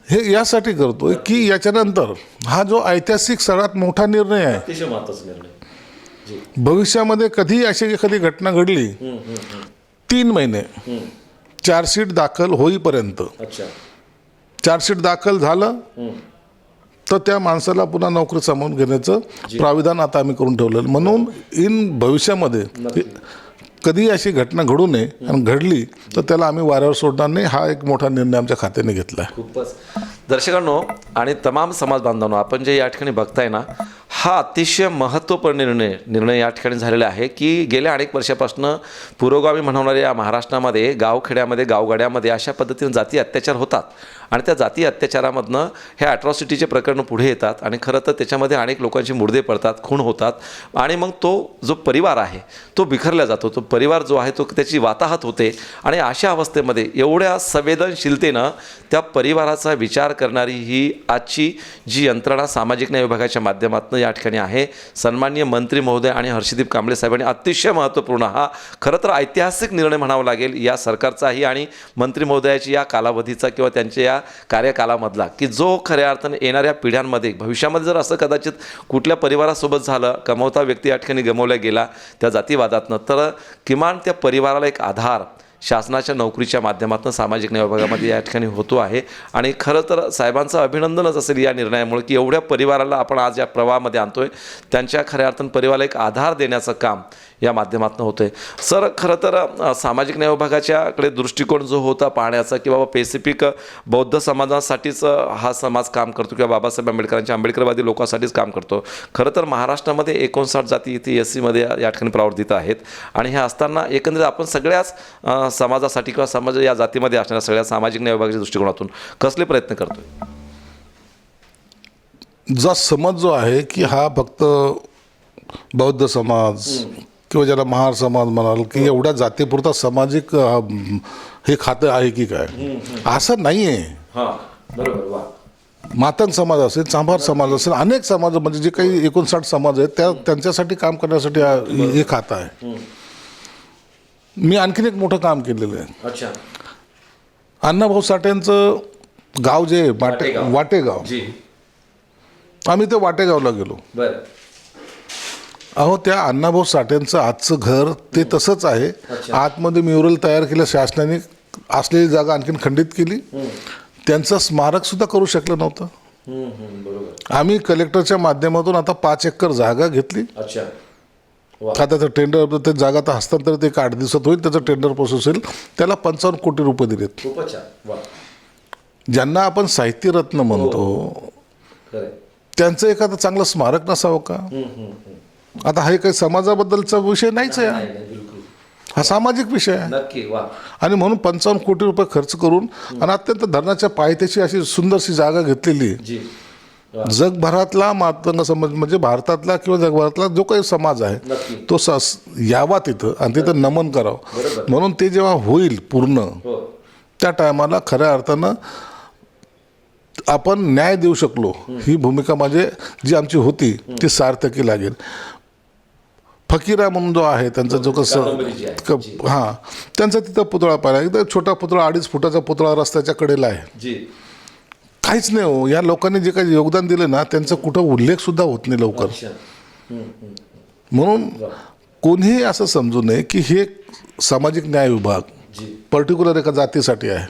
हे यासाठी करतोय की याच्यानंतर हा जो ऐतिहासिक सगळ्यात मोठा निर्णय आहे, अतिशय महत्त्वाचा निर्णय. जी. भविष्यामध्ये कधी अशी एखादी घटना घडली 3 महिने चार्जशीट दाखल होईपर्यंत, अच्छा. चार्जशीट दाखल झालं तर त्या माणसाला पुन्हा नोकरी सामावून घेण्याचं प्राविधान आता आम्ही करून ठेवलेलं. म्हणून भविष्यामध्ये कधी अशी घटना घडू नये, आणि घडली तर त्याला आम्ही वाऱ्यावर सोडणार नाही. हा एक मोठा निर्णय आमच्या खात्याने घेतला आहे. खूपच. दर्शकांनो आणि तमाम समाज बांधवांनो, आपण जे या ठिकाणी बघताय ना, हा अतिशय महत्त्वपूर्ण निर्णय या ठिकाणी झालेला आहे की गेल्या अनेक वर्षापासून पुरोगामी म्हणवणाऱ्या या महाराष्ट्रामध्ये गावखेड्यामध्ये गावगाड्यामध्ये अशा पद्धतीने जाती अत्याचार होतात. आणि त्या जाती अत्याचारामधनं हे ॲट्रॉसिटीचे प्रकरणं पुढे येतात आणि खरं तर त्याच्यामध्ये अनेक लोकांचे मुर्दे पडतात, खून होतात. आणि मग तो जो परिवार आहे तो बिखरला जातो. तो परिवार जो आहे तो त्याची वाताहत होते. आणि अशा अवस्थेमध्ये एवढ्या संवेदनशीलतेनं त्या परिवाराचा विचार करणारी ही आजची जी यंत्रणा सामाजिक न्याय विभागाच्या माध्यमातून या ठिकाणी आहे, सन्माननीय मंत्री महोदय आणि हर्षदीप कांबळे साहेबांनी अतिशय महत्त्वपूर्ण हा खरं तर ऐतिहासिक निर्णय म्हणावा लागेल या सरकारचाही आणि मंत्री महोदयाची या कालावधीचा किंवा त्यांच्या या कार्यकालामधला, की जो खऱ्या अर्थाने येणाऱ्या पिढ्यांमध्ये भविष्यामध्ये जर असं कदाचित कुठल्या परिवारासोबत झालं, कमवता व्यक्ती या ठिकाणी गमावला गेला त्या जातीवादातनं, तर किमान त्या परिवाराला एक आधार शासनाच्या नोकरीच्या माध्यमातून सामाजिक न्याय विभागामध्ये या ठिकाणी होतो आहे. आणि खरं तर साहेबांचं अभिनंदनच असेल या निर्णयामुळे की एवढ्या परिवाराला आपण आज या प्रवाहामध्ये आणतोय, त्यांच्या खऱ्या अर्थानं परिवाराला एक आधार देण्याचं काम या माध्यमातून होतं आहे. सर, खरं तर सामाजिक न्याय विभागाच्याकडे दृष्टिकोन जो होता पाहण्याचा की बाबा पेसिफिक बौद्ध समाजासाठीच हा समाज काम करतो किंवा बाबासाहेब आंबेडकरांच्या आंबेडकरवादी लोकांसाठीच काम करतो. खरं तर महाराष्ट्रामध्ये 59 जाती इथे SC मध्ये या ठिकाणी प्रवर्तित आहेत. आणि हे असताना एकंदरीत आपण सगळ्याच समाजासाठी किंवा समाज या जातीमध्ये असणाऱ्या सगळ्या सामाजिक न्याय विभागाच्या दृष्टिकोनातून कसले प्रयत्न करतोय? जा समज जो आहे की हा फक्त बौद्ध समाज किंवा ज्याला महार समाज म्हणाल की एवढ्या जातीपुरता सामाजिक हे खातं आहे की काय, असं नाही आहे. हां, बरोबर. वा. मातंग समाज असेल, चांभार समाज असेल, अनेक समाज म्हणजे जे काही 59 समाज आहेत त्यांच्यासाठी काम करण्यासाठी हे खातं आहे. मी आणखीन एक मोठं काम केलेलं आहे. अच्छा. अण्णाभाऊ साठेंचं गाव जे वाटेगाव, आम्ही ते वाटेगावला गेलो. बरं. अहो, त्या अण्णाभाऊ साठेंचं आजचं घर ते तसंच आहे. आतमध्ये म्युरल तयार केलं शासनाने, असलेली जागा आणखीन खंडित केली. त्यांचं स्मारक सुद्धा करू शकलं नव्हतं. बरोबर. आम्ही कलेक्टरच्या माध्यमातून आता 5 एकर जागा घेतली. अच्छा. आता त्याचं टेंडर, ते जागा तर हस्तांतरित 8 दिवसात होईल, त्याचं टेंडर प्रोसेस होईल. त्याला 55 कोटी रुपये दिलेत. खूपच छान. वा. ज्यांना आपण साहित्य रत्न म्हणतो त्यांचं एखादं चांगलं स्मारक नसावं का? आता हे काही समाजाबद्दलचा विषय नाहीच आहे, हा सामाजिक विषय आहे. नक्की. वा. आणि म्हणून 55 कोटी रुपये खर्च करून आणि अत्यंत धरणाच्या पायथ्याशी अशी सुंदरशी जागा घेतलेली आहे. जगभरातला मातंग समाज म्हणजे भारतातला किंवा जगभरातला जो काही समाज आहे तो यावा तिथं आणि तिथं नमन करावं. म्हणून ते जेव्हा होईल पूर्ण त्या टायमाला खऱ्या अर्थानं आपण न्याय देऊ शकलो, ही भूमिका म्हणजे जी आमची होती ती सार्थकी लागेल. फकीरा म्हणून जो आहे त्यांचा जो कसं हां, त्यांचा तिथं पुतळा पाहिला. एकदम छोटा पुतळा, 2.5 फुटाचा पुतळा रस्त्याच्या कडेला आहे. काहीच नाही हो, या लोकांनी जे काही योगदान दिलं ना त्यांचा कुठं उल्लेख सुद्धा होत नाही लवकर. म्हणून कोणीही असं समजू नये की हे सामाजिक न्याय विभाग पर्टिक्युलर एका जातीसाठी आहे.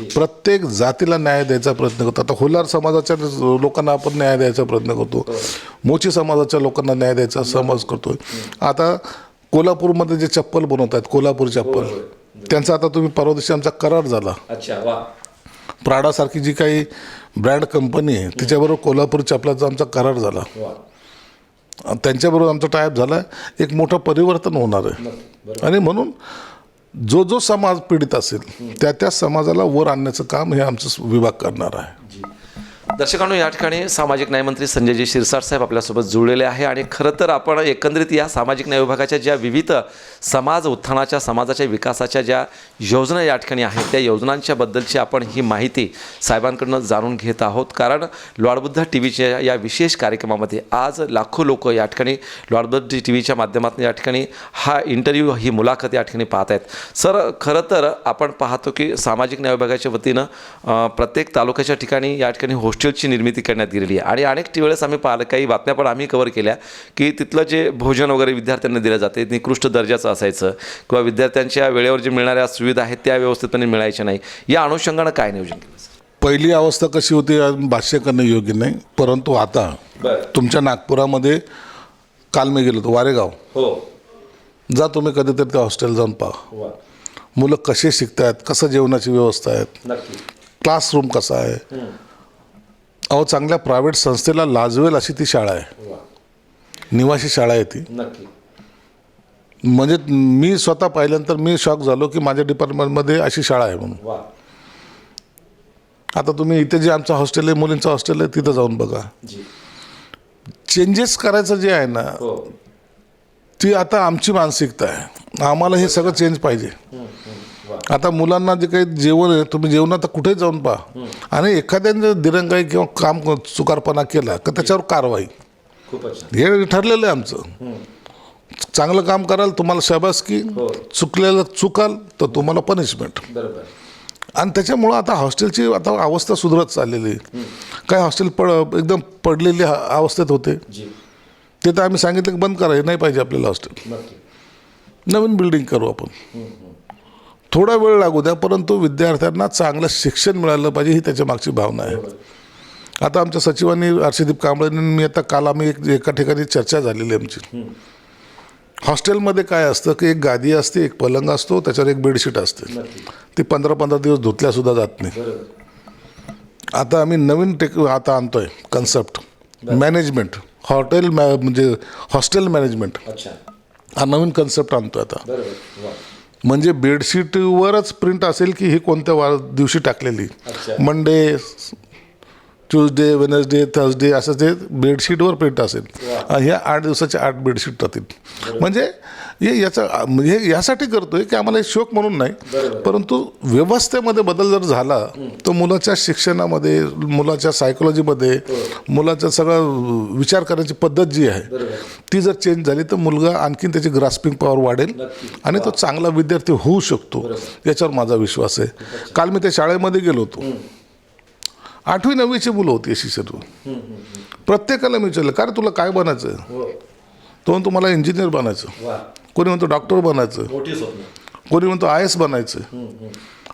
प्रत्येक जातीला न्याय द्यायचा प्रयत्न करतो. आता होलार समाजाच्या लोकांना आपण न्याय द्यायचा प्रयत्न करतो, मोची समाजाच्या लोकांना न्याय द्यायचा समाज करतोय. आता कोल्हापूरमध्ये जे चप्पल बनवत आहेत, कोल्हापूर चप्पल, त्यांचा आता तुम्ही परवा दिवशी आमचा करार झाला. प्राडासारखी जी काही ब्रँड कंपनी आहे तिच्याबरोबर कोल्हापूर चपलाचा आमचा करार झाला. त्यांच्याबरोबर आमचा टायअप झाला आहे. एक मोठं परिवर्तन होणार आहे. आणि म्हणून जो जो समाज पीडित असेल त्या समाजाला वर आणण्याचं काम हे आमचं विभाग करणार आहे. दर्शकांनो, या ठिकाणी सामाजिक न्यायमंत्री संजयजी शिरसाट साहेब आपल्यासोबत जुळलेले आहे. आणि खरं तर आपण एकंदरीत या सामाजिक न्याय विभागाच्या ज्या विविध समाज उत्थानाच्या, समाजाच्या विकासाच्या ज्या योजना या ठिकाणी आहेत, त्या योजनांच्या बद्दलची आपण ही माहिती साहेबांकडून जाणून घेत आहोत. कारण लॉर्ड बुद्धा टी व्हीच्या या विशेष कार्यक्रमामध्ये आज लाखो लोक या ठिकाणी लॉर्ड बुद्धा टी व्हीच्या माध्यमातून या ठिकाणी हा इंटरव्ह्यू, ही मुलाखत या ठिकाणी पाहत आहेत. सर, खरं तर आपण पाहतो की सामाजिक न्याय विभागाच्या वतीनं प्रत्येक तालुक्याच्या ठिकाणी या ठिकाणी हॉस्टेलची निर्मिती करण्यात गेलेली आहे. आणि अनेक वेळेस आम्ही पाहिलं, काही बातम्या पण आम्ही कव्हर केल्या की तिथलं जे भोजन वगैरे विद्यार्थ्यांना दिलं जाते निकृष्ट दर्जाचं असायचं, किंवा विद्यार्थ्यांच्या वेळेवर जे मिळणाऱ्या सुविधा आहेत त्या व्यवस्थितपणे मिळायच्या नाही. या अनुषंगानं काय नियोजन केलं? पहिली अवस्था कशी होती भाष्य करणं योग्य नाही, परंतु आता तुमच्या नागपुरामध्ये काल मी गेलो होतो वारेगाव. जा तुम्ही कधीतरी त्या हॉस्टेल जाऊन पहा. मुलं कसे शिकतात, कसं जेवणाची व्यवस्था आहे, क्लासरूम कसा आहे. अहो, चांगल्या प्रायव्हेट संस्थेला लाजवेल अशी ती शाळा आहे. निवासी शाळा आहे ती. म्हणजे मी स्वतः पाहिल्यानंतर मी शॉक झालो की माझ्या डिपार्टमेंटमध्ये अशी शाळा आहे म्हणून. आता तुम्ही इथे जे आमचं हॉस्टेल आहे, मुलींचं हॉस्टेल आहे, तिथं जाऊन बघा. चेंजेस करायचं जे आहे ना, ती आता आमची मानसिकता आहे. आम्हाला हे सगळं चेंज पाहिजे. आता मुलांना जे काही जेवण आहे, तुम्ही जेवणात कुठेही जाऊन पहा, आणि एखाद्याने दिरंगाई किंवा काम चुकारपणा केला का त्याच्यावर कारवाई. हे ठरलेलं आहे आमचं. चांगलं काम कराल तुम्हाला शाबासकी, चुकलेलं चुकाल तर तुम्हाला पनिशमेंट. आणि त्याच्यामुळं आता हॉस्टेलची आता अवस्था सुधारत चाललेली आहे. काही हॉस्टेल एकदम पडलेली अवस्थेत होते, ते तर आम्ही सांगितलं की बंद करा, हे नाही पाहिजे आपल्याला हॉस्टेल. नवीन बिल्डिंग करू आपण. थोडा वेळ लागू द्या, परंतु विद्यार्थ्यांना चांगलं शिक्षण मिळालं पाहिजे, ही त्याच्या मागची भावना आहे. आता आमच्या सचिवांनी हर्षदीप कांबळेंनी मी आता काल आम्ही एका ठिकाणी चर्चा झालेली आमची. हॉस्टेलमध्ये काय असतं की एक गादी असते, एक पलंग असतो, त्याच्यावर एक बेडशीट असते. ती 15-15 दिवस धुतल्यासुद्धा जात नाही. आता आम्ही नवीन आता आणतोय कन्सेप्ट मॅनेजमेंट, म्हणजे हॉस्टेल मॅनेजमेंट हा नवीन कन्सेप्ट आणतोय आता. म्हणजे बेडशीटवरच प्रिंट असेल की ही कोणत्या दिवशी टाकलेली, मंडे, ट्यूजडे, वेनसडे, थर्सडे, असं ते बेडशीटवर प्रिंट असेल. ह्या 8 दिवसाच्या 8 बेडशीट राहतील. म्हणजे हे यासाठी करतोय की आम्हाला शौक म्हणून नाही, परंतु व्यवस्थेमध्ये बदल जर झाला तर मुलाच्या शिक्षणामध्ये, मुलाच्या सायकोलॉजीमध्ये, मुलाचा सगळं विचार करण्याची पद्धत जी आहे ती जर चेंज झाली तर मुलगा आणखीन त्याची ग्रास्पिंग पॉवर वाढेल आणि तो चांगला विद्यार्थी होऊ शकतो, याच्यावर माझा विश्वास आहे. काल मी त्या शाळेमध्ये गेलो होतो. 8वी 9वीची मुलं होती अशी सर्व. प्रत्येकाला मी विचारलं, का रे तुला काय बनायचं? तो म्हणतो मला इंजिनियर बनायचं, कोणी म्हणतो डॉक्टर बनायचं, कोणी म्हणतो IAS बनायचं.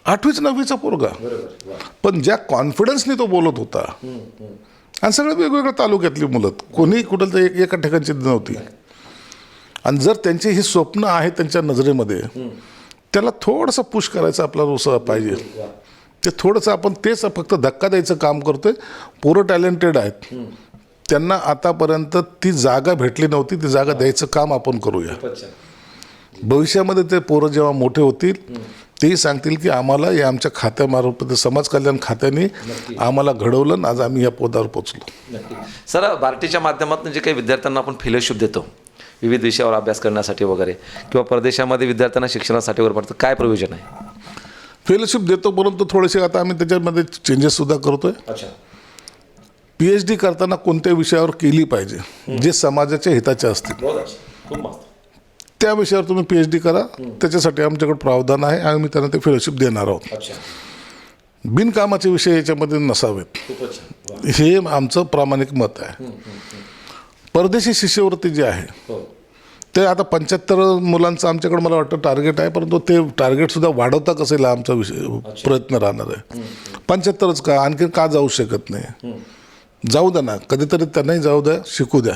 8वी 9वीचा पोरगा, पण ज्या कॉन्फिडन्सने तो बोलत होता. आणि सगळं वेगवेगळ्या तालुक्यातली मुलं, कोणी कुठं तर एका ठिकाणची नव्हती. आणि जर त्यांची ही स्वप्न आहे त्यांच्या नजरेमध्ये, त्याला थोडंसं पुश करायचं आपला उत्साह पाहिजे. ते थोडंसं आपण तेच फक्त धक्का द्यायचं काम करतोय. पोरं टॅलेंटेड आहेत, त्यांना आतापर्यंत ती जागा भेटली नव्हती, ती जागा द्यायचं काम आपण करूया. भविष्यामध्ये ते पोरं जेव्हा मोठे होतील तेही सांगतील की आम्हाला या आमच्या खात्यामार्फत समाज कल्याण खात्याने आम्हाला घडवलं, आज आम्ही या पदावर पोचलो. सर, बार्टीच्या माध्यमातून जे काही विद्यार्थ्यांना आपण फेलोशिप देतो विविध विषयावर अभ्यास करण्यासाठी वगैरे, किंवा परदेशामध्ये विद्यार्थ्यांना शिक्षणासाठी वगैरे पडतं, काय प्रयोजन आहे? फेलोशिप देतो, परंतु थोडेसे आता आम्ही त्याच्यामध्ये चेंजेससुद्धा करतोय. PhD करताना कोणत्या विषयावर केली पाहिजे जे समाजाच्या हिताचे असतील, त्या विषयावर तुम्ही PhD करा. त्याच्यासाठी आमच्याकडे प्रावधान आहे आणि मी त्यांना ते फेलोशिप देणार आहोत. बिनकामाचे विषय याच्यामध्ये नसावेत, हे आमचं प्रामाणिक मत आहे. परदेशी शिष्यवृत्ती जी आहे ते आता 75 मुलांचं आमच्याकडे मला वाटतं टार्गेट आहे, परंतु ते टार्गेटसुद्धा वाढवता कसं येईल आमचा विषय प्रयत्न राहणार आहे. 75च का, आणखी का जाऊ शकत नाही, जाऊ द्या ना, कधीतरी त्यांनाही जाऊ द्या, शिकू द्या,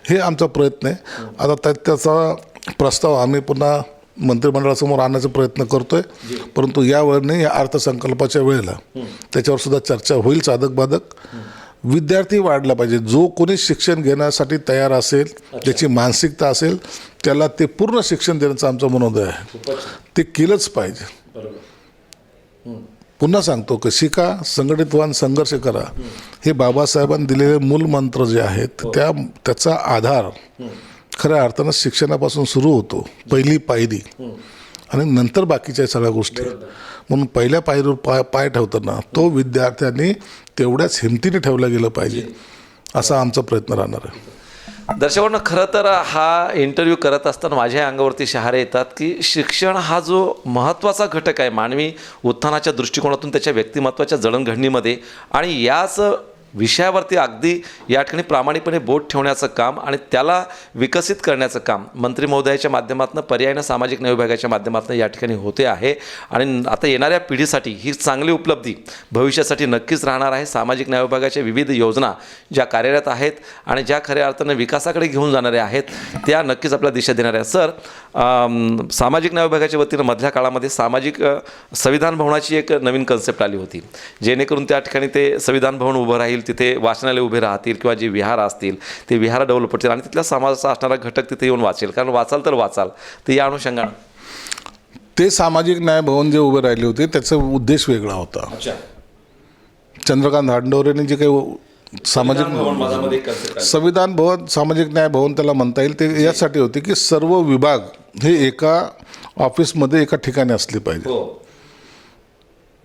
हे आमचा प्रयत्न आहे. आता त्याचा प्रस्ताव आम्ही पुन्हा मंत्रिमंडळासमोर आणण्याचा प्रयत्न करतोय, परंतु यावेळी या अर्थसंकल्पाच्या वेळेला त्याच्यावर सुद्धा चर्चा होईल साधक बाधक. विद्यार्थी वाढला पाहिजे, जो कोणी शिक्षण घेण्यासाठी तयार असेल, ज्याची मानसिकता असेल, त्याला ते पूर्ण शिक्षण देण्याचं आमचं मनोदय आहे. ते केलंच पाहिजे. पुन्हा सांगतो की शिका, संघटित व्हा, संघर्ष करा, हे बाबासाहेबांनी दिलेले मूलमंत्र जे आहेत त्याचा आधार खऱ्या अर्थानं शिक्षणापासून सुरू होतो, पहिली पायरी, आणि नंतर बाकीच्या सगळ्या गोष्टी. म्हणून पहिल्या पायरीवर पाय ठेवताना तो विद्यार्थ्यांनी तेवढ्याच हिमतीने ठेवला गेलं पाहिजे, असा आमचा प्रयत्न राहणार आहे. दर्शकांना खरं तर हा इंटरव्ह्यू करत असताना माझ्या अंगावरती शहारे येतात की शिक्षण हा जो महत्त्वाचा घटक आहे मानवी उत्थानाच्या दृष्टिकोनातून, त्याच्या व्यक्तिमत्वाच्या जडणघडणीमध्ये, आणि याच विषयावरती अगदी या ठिकाणी प्रामाणिकपणे बोट ठेवण्याचं काम आणि त्याला विकसित करण्याचं काम मंत्री महोदयाच्या माध्यमातून, पर्यायीनं सामाजिक न्याय विभागाच्या माध्यमातून या ठिकाणी होते आहे. आणि आता येणाऱ्या पिढीसाठी ही चांगली उपलब्धी भविष्यासाठी नक्कीच राहणार आहे. सामाजिक न्याय विभागाच्या विविध योजना ज्या कार्यरत आहेत आणि ज्या खऱ्या अर्थानं विकासाकडे घेऊन जाणाऱ्या आहेत, त्या नक्कीच आपल्याला दिशा देणार आहेत. सर, सामाजिक न्याय विभागाच्या वतीनं मधल्या काळामध्ये सामाजिक संविधान भवनाची एक नवीन कन्सेप्ट आली होती, जेणेकरून त्या ठिकाणी ते संविधान भवन उभं राहील, तिथे वाचनालय उभे राहतील किंवा जे विहार असतील ते विहार डेव्हलप होतील आणि तिथल्या समाजाचा असणारा घटक तिथे येऊन वाचेल, कारण वाचाल तर वाचाल. तर या अनुषंगानं ते सामाजिक न्याय भवन जे उभे राहिले होते त्याचा उद्देश वेगळा होता. चंद्रकांत हांडोरेंनी जे काही संविधान भवन, सामाजिक न्याय भवन त्याला म्हणता येईल, ते यासाठी होते की सर्व विभाग हे एका ऑफिसमध्ये एका ठिकाणी असले पाहिजे.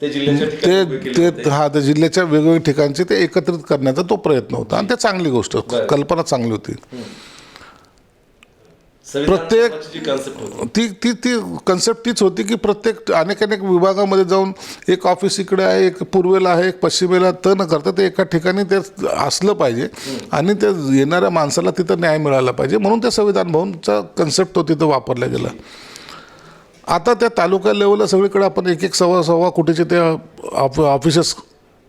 ते जिल्ह्याच्या वेगवेगळ्या ठिकाणचे ते एकत्रित करण्याचा तो प्रयत्न होता, आणि ते चांगली गोष्ट, कल्पना चांगली होती. प्रत्येक ती कन्सेप्ट तीच होती की प्रत्येक अनेक विभागामध्ये जाऊन एक ऑफिस इकडे आहे, एक पूर्वेला आहे, एक पश्चिमेला, न करता ते एका ठिकाणी ते असलं पाहिजे आणि ते येणाऱ्या माणसाला तिथं न्याय मिळाला पाहिजे, म्हणून त्या संविधान भवनचा कन्सेप्ट तो तिथं वापरला गेला. आता त्या तालुका लेवलला सगळीकडे आपण एक सव्वा कोटीचे ते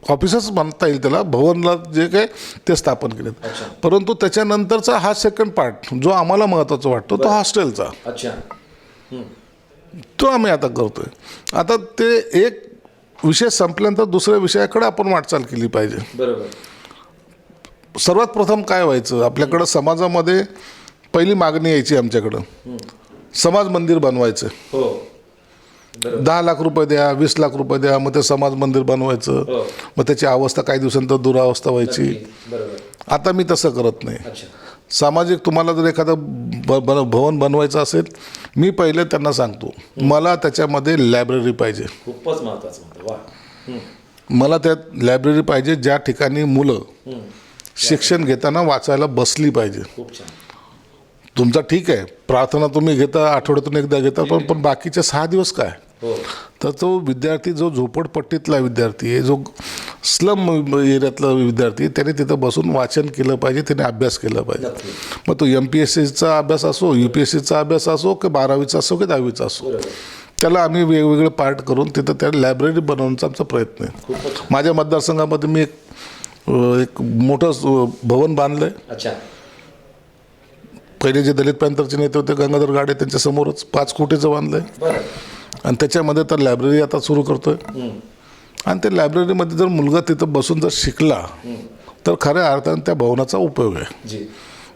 ऑफिसच म्हणता येईल त्याला, भवनला जे काय ते स्थापन केलेत. परंतु त्याच्यानंतरचा हा सेकंड पार्ट जो आम्हाला महत्त्वाचा वाटतो तो हॉस्टेलचा, तो आम्ही आता करतोय. आता ते एक विषय संपल्यानंतर दुसऱ्या विषयाकडे आपण वाटचाल केली पाहिजे. सर्वात प्रथम काय व्हायचं, आपल्याकडं समाजामध्ये पहिली मागणी यायची आमच्याकडं, समाज मंदिर बनवायचं. 10 लाख रुपये द्या, 20 लाख रुपये द्या, मग ते समाज मंदिर बनवायचं. मग त्याची अवस्था काही दिवसांतर दुरावस्था व्हायची. आता मी तसं करत नाही. सामाजिक, तुम्हाला जर एखादं भवन बनवायचं असेल, मी पहिले त्यांना सांगतो मला त्याच्यामध्ये लायब्ररी पाहिजे. खूपच महत्त्वाचं. मला त्यात लायब्ररी पाहिजे ज्या ठिकाणी मुलं शिक्षण घेताना वाचायला बसली पाहिजे. तुमचा ठीक आहे, प्रार्थना तुम्ही घेता, आठवड्यातून एकदा घेता, पण बाकीचे 6 दिवस काय? तर तो विद्यार्थी, जो झोपडपट्टीतला विद्यार्थी आहे, जो स्लम एरियातला विद्यार्थी, त्याने तिथं बसून वाचन केलं पाहिजे, त्याने अभ्यास केला पाहिजे. मग तो MPSCचा अभ्यास असो, UPSCचा अभ्यास असो, की 12वीचा असो की 10वीचा असो, त्याला आम्ही वेगवेगळे पार्ट करून तिथं त्या लायब्ररी बनवण्याचा आमचा प्रयत्न आहे. माझ्या मतदारसंघामध्ये मी एक मोठं भवन बांधलं आहे. पहिले जे दलित पॅंथरचे नेते होते गंगाधर गाडे, त्यांच्या समोरच 5 कोटीचं बांधलंय, आणि त्याच्यामध्ये तर लायब्ररी आता सुरू करतोय. आणि त्या लायब्ररीमध्ये जर मुलगा तिथं बसून जर शिकला तर खऱ्या अर्थाने त्या भवनाचा उपयोग आहे.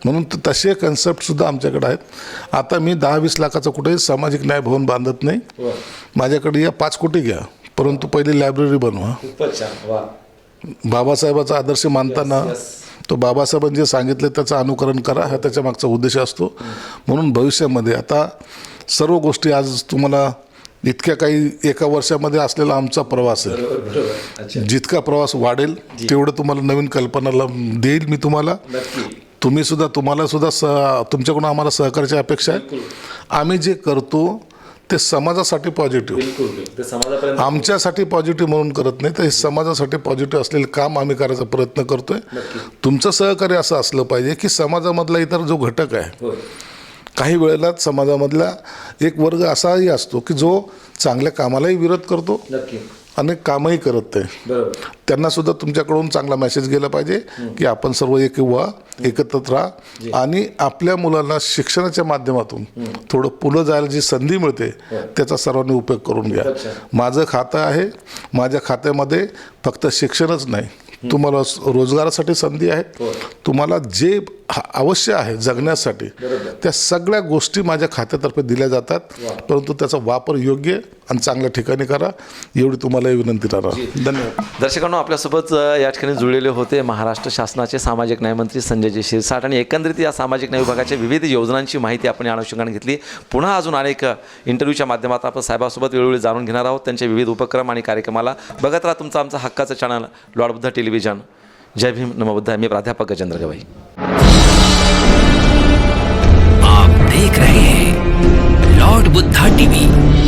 म्हणून तसे कन्सेप्टसुद्धा आमच्याकडे आहेत. आता मी 10-20 लाखाचं कुठेही सामाजिक न्याय भवन बांधत नाही. माझ्याकडे या 5 कोटी घ्या, परंतु पहिली लायब्ररी बनवा. बाबासाहेबाचा आदर्श मानताना तो बाबासाहेबांनी जे सांगितले त्याचं अनुकरण करा, हा त्याच्या मागचा उद्देश असतो. म्हणून भविष्यामध्ये आता सर्व गोष्टी, आज तुम्हाला इतक्या काही एका वर्षामध्ये असलेला आमचा प्रवास आहे, जितका प्रवास वाढेल तेवढं तुम्हाला नवीन कल्पनाला देईल मी तुम्हाला. तुम्हाला सुद्धा तुमच्याकडून आम्हाला सहकार्याची अपेक्षा आहे. आम्ही जे करतो ते समाजासाठी पॉझिटिव्ह, आमच्यासाठी पॉझिटिव्ह म्हणून करत नाही, तर हे समाजासाठी पॉझिटिव्ह असलेलं काम आम्ही करायचा प्रयत्न करतोय. तुमचं सहकार्य असं असलं पाहिजे की समाजामधला इतर जो घटक आहे काही वेळेला समाजामधला एक वर्ग असाही असतो की जो चांगल्या कामालाही विरोध करतो नक्की आणि कामही करत नाही. बरोबर. त्यांना सुद्धा तुमच्याकडून चांगला मेसेज गेला पाहिजे की आपण सर्व एकत्रित राहा आणि आपल्या मुलांना शिक्षणाच्या माध्यमातून थोडं पुढं जायला जी संधी मिळते त्याचा सर्वांनी उपयोग करून घ्या. माझं खातं आहे, माझ्या खात्यामध्ये फक्त शिक्षणच नाही, तुम्हाला रोजगारासाठी संधी आहे, तुम्हाला जे अवश्य आहे जगण्यासाठी त्या सगळ्या गोष्टी माझ्या खात्यातर्फे दिल्या जातात. परंतु त्याचा वापर योग्य आणि चांगल्या ठिकाणी करा, एवढी तुम्हाला विनंती राहणार. धन्यवाद. दर्शकांनो, आपल्यासोबत या ठिकाणी जुळलेले होते महाराष्ट्र शासनाचे सामाजिक न्यायमंत्री संजयजी शिरसाट आणि एकंदरीत या सामाजिक न्याय विभागाच्या विविध योजनांची माहिती आपण या अनुषंगाने घेतली. पुन्हा अजून अनेक इंटरव्ह्यूच्या माध्यमातून आपण साहेबांसोबत वेळोवेळी जाणून घेणार आहोत त्यांचे विविध उपक्रम आणि कार्यक्रमाला. बघत राहा तुमचा आमचा हक्काचं चॅनल लॉर्ड बुद्धा टेलिव्हिजन. जय भीम, नमो बुद्धाय. मी प्राध्यापक गजेंद्र गवई. आप देख रहे हैं लॉर्ड बुद्धा टीवी.